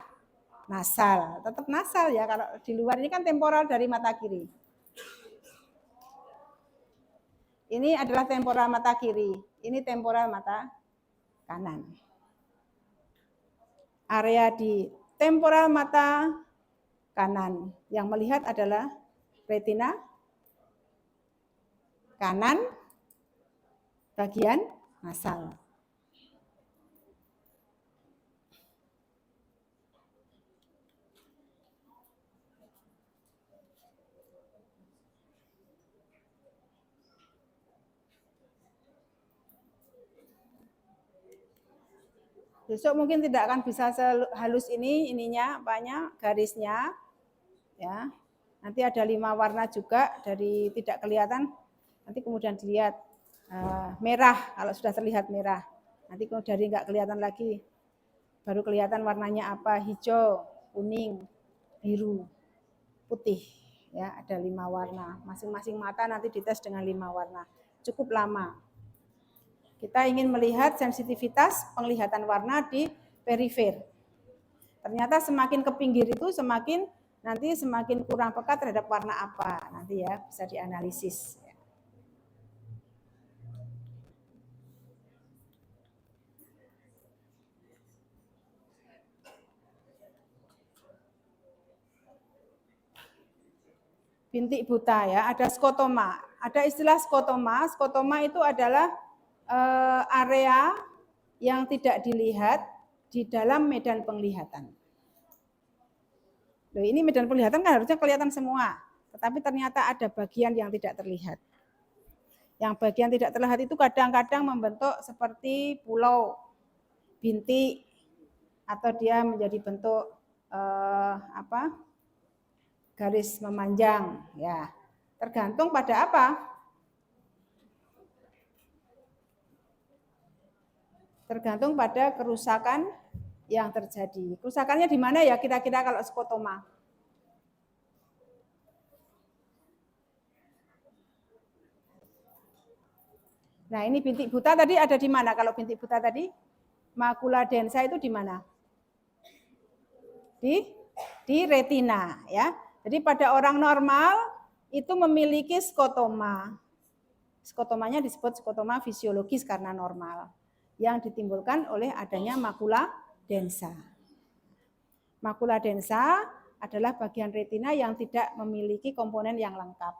[SPEAKER 1] nasal. Tetap nasal ya, kalau di luar ini kan temporal dari mata kiri. Ini adalah temporal mata kiri. Ini temporal mata kanan. Area di temporal mata kanan yang melihat adalah retina kanan bagian nasal. Besok mungkin tidak akan bisa sehalus ini, ininya apanya garisnya, ya. Nanti ada 5 warna juga dari tidak kelihatan, nanti kemudian dilihat merah kalau sudah terlihat merah. Nanti kalau dari nggak kelihatan lagi, baru kelihatan warnanya apa, hijau, kuning, biru, putih. Ya, ada 5 warna. Masing-masing mata nanti dites dengan 5 warna. Cukup lama. Kita ingin melihat sensitivitas penglihatan warna di perifer. Ternyata semakin ke pinggir itu semakin kurang peka terhadap warna apa. Nanti ya bisa dianalisis. Bintik buta ya, ada skotoma. Ada istilah skotoma. Skotoma itu adalah area yang tidak dilihat di dalam medan penglihatan. Loh, ini medan penglihatan kan harusnya kelihatan semua, tetapi ternyata ada bagian yang tidak terlihat. Yang bagian tidak terlihat itu kadang-kadang membentuk seperti pulau, bintik, atau dia menjadi bentuk garis memanjang, ya. Tergantung pada apa? Tergantung pada kerusakan yang terjadi. Kerusakannya di mana ya kira-kira kalau skotoma? Nah, ini bintik buta tadi ada di mana? Kalau bintik buta tadi, makula densa itu di mana? Di retina, ya. Jadi pada orang normal itu memiliki skotoma. Skotomanya disebut skotoma fisiologis karena normal, yang ditimbulkan oleh adanya makula densa. Makula densa adalah bagian retina yang tidak memiliki komponen yang lengkap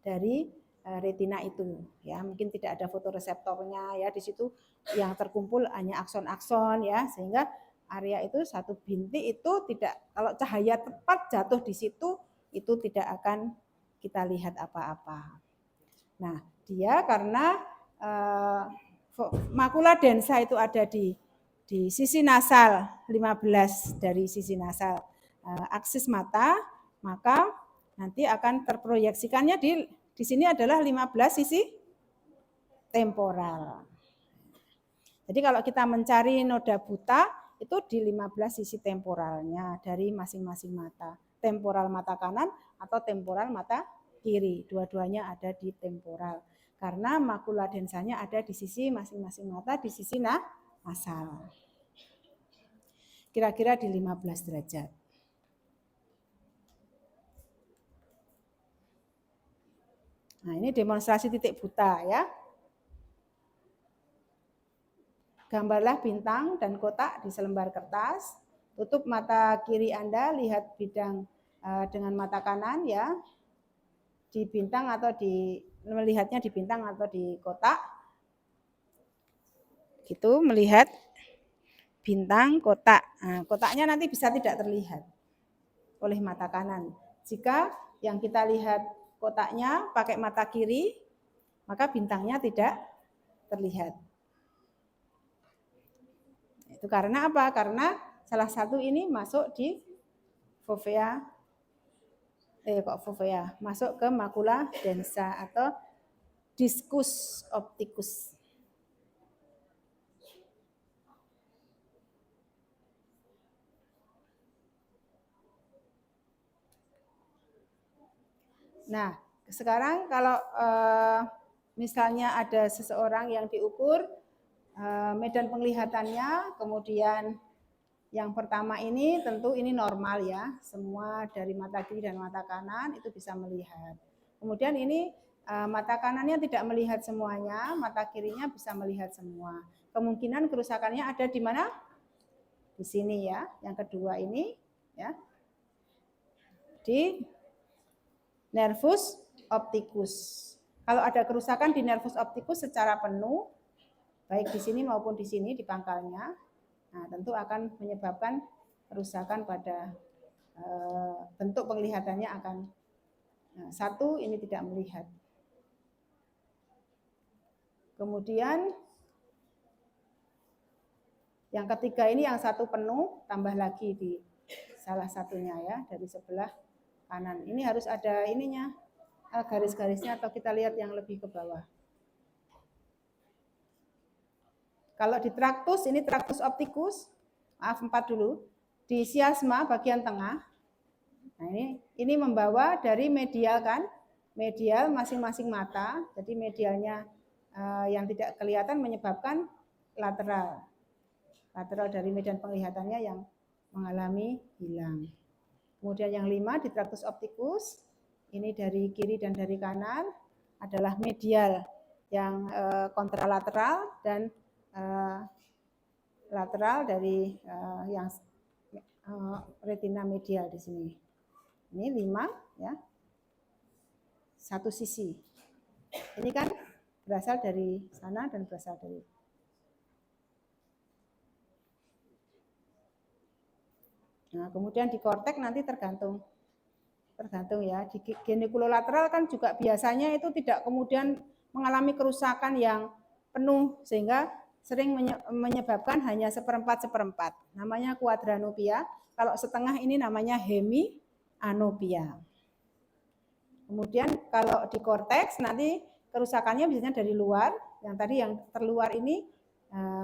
[SPEAKER 1] dari retina itu, ya. Mungkin tidak ada fotoreseptornya, ya. Di situ yang terkumpul hanya akson-akson, ya, sehingga area itu satu bintik itu tidak, kalau cahaya tepat jatuh di situ itu tidak akan kita lihat apa-apa. Nah, dia karena makula densa itu ada di sisi nasal 15 dari sisi nasal aksis mata, maka nanti akan terproyeksikannya di sini adalah 15 sisi temporal. Jadi kalau kita mencari noda buta itu di 15 sisi temporalnya dari masing-masing mata. Temporal mata kanan atau temporal mata kiri. Dua-duanya ada di temporal. Karena makula densanya ada di sisi masing-masing mata, di sisi nasal. Kira-kira di 15 derajat. Nah, ini demonstrasi titik buta, ya. gambarlah bintang dan kotak di selembar kertas. Tutup mata kiri Anda, lihat bidang dengan mata kanan ya. Di bintang atau melihatnya di bintang atau di kotak. Gitu, melihat bintang, kotak. Nah, kotaknya nanti bisa tidak terlihat oleh mata kanan. Jika yang kita lihat kotaknya pakai mata kiri, maka bintangnya tidak terlihat. Itu karena apa? Karena salah satu ini masuk di fovea, masuk ke makula densa atau diskus optikus. Nah, sekarang kalau misalnya ada seseorang yang diukur medan penglihatannya, kemudian yang pertama ini tentu ini normal ya, semua dari mata kiri dan mata kanan itu bisa melihat. Kemudian ini mata kanannya tidak melihat semuanya, mata kirinya bisa melihat semua. Kemungkinan kerusakannya ada di mana? Di sini ya, yang kedua ini ya. Di nervus opticus. Kalau ada kerusakan di nervus opticus secara penuh, baik di sini maupun di sini di pangkalnya, nah tentu akan menyebabkan kerusakan pada bentuk penglihatannya akan satu ini tidak melihat. Kemudian yang ketiga ini yang satu penuh, tambah lagi di salah satunya ya dari sebelah kanan. Ini harus ada ininya, garis-garisnya atau kita lihat yang lebih ke bawah. Kalau di traktus, ini traktus opticus, maaf 4 dulu, di chiasma bagian tengah. Nah ini membawa dari medial kan, medial masing-masing mata, jadi medialnya yang tidak kelihatan menyebabkan lateral. Lateral dari medan penglihatannya yang mengalami hilang. Kemudian yang 5 di traktus opticus, ini dari kiri dan dari kanan adalah medial yang kontralateral dan lateral dari yang retina medial di sini. Ini 5 ya. Satu sisi. Ini kan berasal dari sana dan berasal dari. Nah, kemudian di kortek nanti tergantung ya. Di genikulolateral kan juga biasanya itu tidak kemudian mengalami kerusakan yang penuh sehingga sering menyebabkan hanya seperempat. Namanya quadranopia. Kalau setengah ini namanya hemianopia. Kemudian kalau di korteks nanti kerusakannya biasanya dari luar. Yang tadi yang terluar ini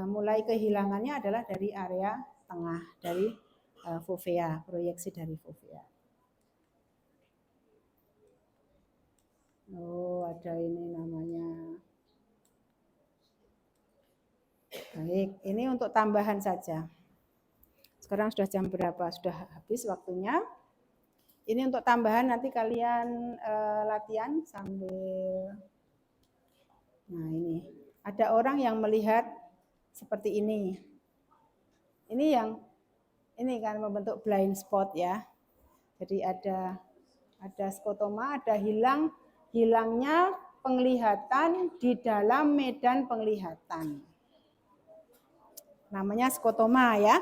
[SPEAKER 1] mulai kehilangannya adalah dari area tengah, dari fovea, proyeksi dari fovea. Oh, ada ini namanya. Baik, ini untuk tambahan saja. Sekarang sudah jam berapa? Sudah habis waktunya. Ini untuk tambahan nanti kalian latihan sambil. Nah ini, ada orang yang melihat seperti ini. Ini kan membentuk blind spot ya. Jadi ada skotoma, ada hilangnya penglihatan di dalam medan penglihatan. Namanya skotoma ya.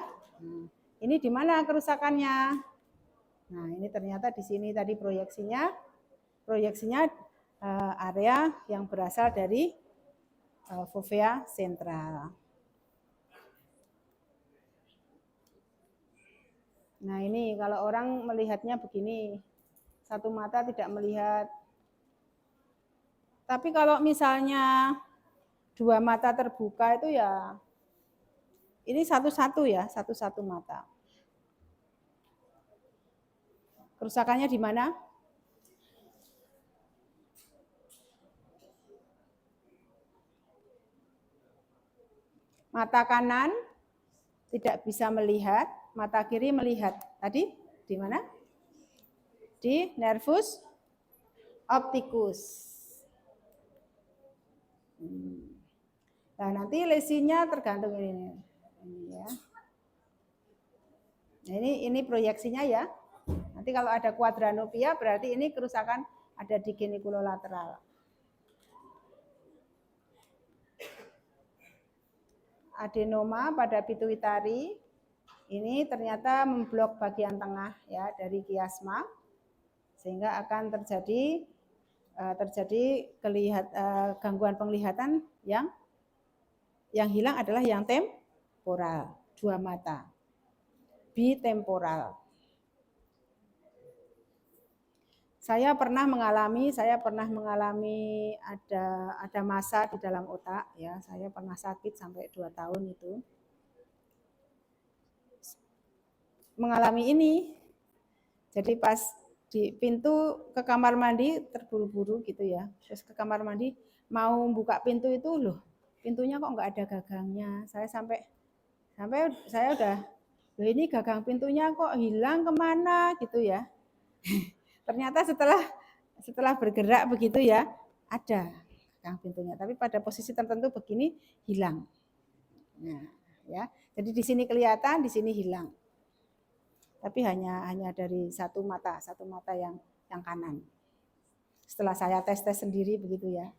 [SPEAKER 1] Ini di mana kerusakannya? Nah, ini ternyata di sini tadi proyeksinya area yang berasal dari fovea sentral. Nah, ini kalau orang melihatnya begini, satu mata tidak melihat. Tapi kalau misalnya dua mata terbuka itu ya ini satu-satu mata. Kerusakannya di mana? Mata kanan tidak bisa melihat, mata kiri melihat. Tadi di mana? Di nervus opticus. Nah, nanti lesinya tergantung ini ya. Nah, ini proyeksinya ya. Nanti kalau ada quadranopia berarti ini kerusakan ada di genikulolateral. Adenoma pada pituitari ini ternyata memblok bagian tengah ya dari kiasma sehingga akan terjadi gangguan penglihatan yang hilang adalah yang temporal, dua mata. Bitemporal. Saya pernah mengalami ada masa di dalam otak ya, saya pernah sakit sampai 2 tahun itu. Mengalami ini. Jadi pas di pintu ke kamar mandi terburu-buru gitu ya. Terus ke kamar mandi mau buka pintu itu loh, pintunya kok nggak ada gagangnya. Saya udah, loh ini gagang pintunya kok hilang kemana gitu ya. Ternyata setelah bergerak begitu ya, ada gagang pintunya. Tapi pada posisi tertentu begini hilang. Nah, ya. Jadi di sini kelihatan, di sini hilang. Tapi hanya dari satu mata yang kanan. Setelah saya tes sendiri begitu ya.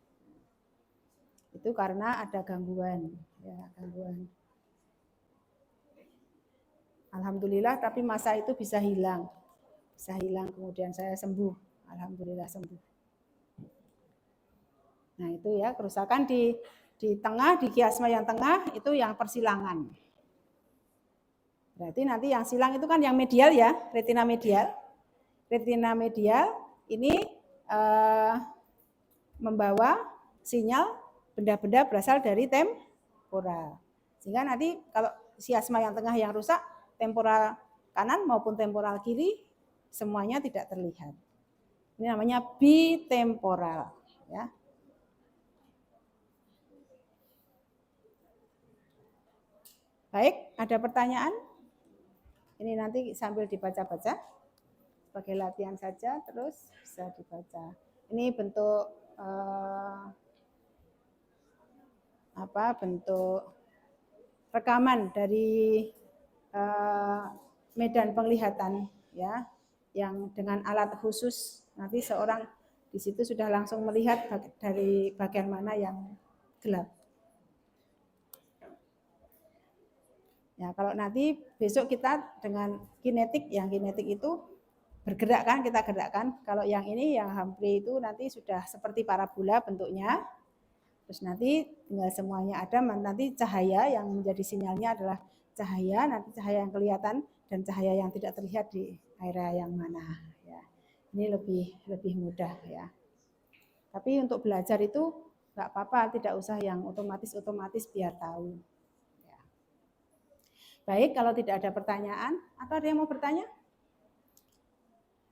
[SPEAKER 1] Itu karena ada gangguan, ya, gangguan. Alhamdulillah tapi masa itu bisa hilang kemudian saya sembuh, alhamdulillah sembuh. Nah itu ya kerusakan di tengah, di kiasma yang tengah itu yang persilangan. Berarti nanti yang silang itu kan yang medial ya, retina medial. Retina medial ini membawa sinyal benda-benda berasal dari temporal. Sehingga nanti kalau kiasma yang tengah yang rusak, temporal kanan maupun temporal kiri semuanya tidak terlihat. Ini namanya bitemporal ya. Baik, ada pertanyaan? Ini nanti sambil dibaca-baca sebagai latihan saja, terus bisa dibaca. Ini bentuk bentuk rekaman dari medan penglihatan ya, yang dengan alat khusus nanti seorang di situ sudah langsung melihat dari bagian mana yang gelap. Ya, kalau nanti besok kita dengan kinetik, yang kinetik itu bergerak kan, kita gerakkan. Kalau yang ini, yang Humphrey itu nanti sudah seperti parabola bentuknya. Terus nanti tinggal semuanya ada, nanti cahaya yang menjadi sinyalnya adalah cahaya, nanti cahaya yang kelihatan dan cahaya yang tidak terlihat di area yang mana. Ya. Ini lebih mudah ya. Tapi untuk belajar itu nggak apa-apa, tidak usah yang otomatis biar tahu. Baik, kalau tidak ada pertanyaan, atau ada yang mau bertanya?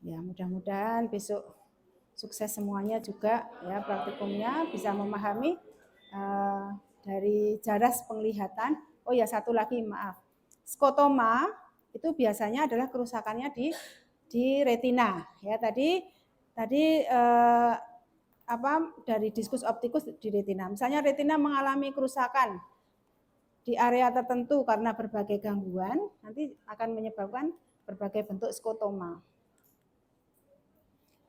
[SPEAKER 1] Ya, mudah-mudahan besok sukses semuanya juga ya, praktikumnya bisa memahami dari jaras penglihatan. Oh ya, satu lagi maaf. Skotoma itu biasanya adalah kerusakannya di retina. Ya, tadi dari diskus optikus di retina. Misalnya retina mengalami kerusakan di area tertentu karena berbagai gangguan, nanti akan menyebabkan berbagai bentuk skotoma.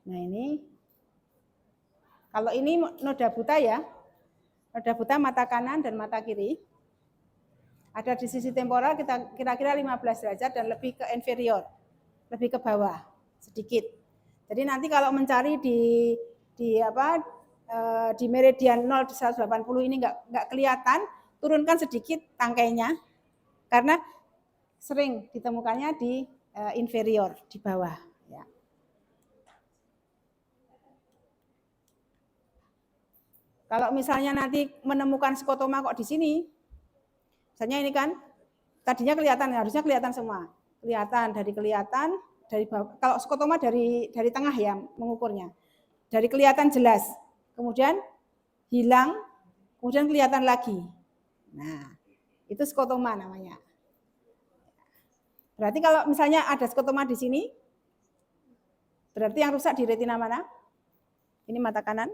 [SPEAKER 1] Nah ini, kalau ini noda buta ya, noda buta mata kanan dan mata kiri, ada di sisi temporal kita kira-kira 15 derajat dan lebih ke inferior, lebih ke bawah sedikit. Jadi nanti kalau mencari di meridian 0-180 ini nggak kelihatan, turunkan sedikit tangkainya karena sering ditemukannya di inferior, di bawah. Ya. Kalau misalnya nanti menemukan skotoma kok di sini, misalnya ini kan tadinya kelihatan, harusnya kelihatan semua, kelihatan dari bawah. Kalau skotoma dari tengah ya mengukurnya, dari kelihatan jelas, kemudian hilang, kemudian kelihatan lagi. Nah, itu skotoma namanya. Berarti kalau misalnya ada skotoma di sini, berarti yang rusak di retina mana? Ini mata kanan.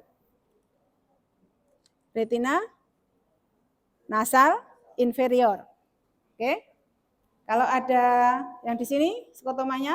[SPEAKER 1] Retina nasal inferior. Oke. Kalau ada yang di sini skotomanya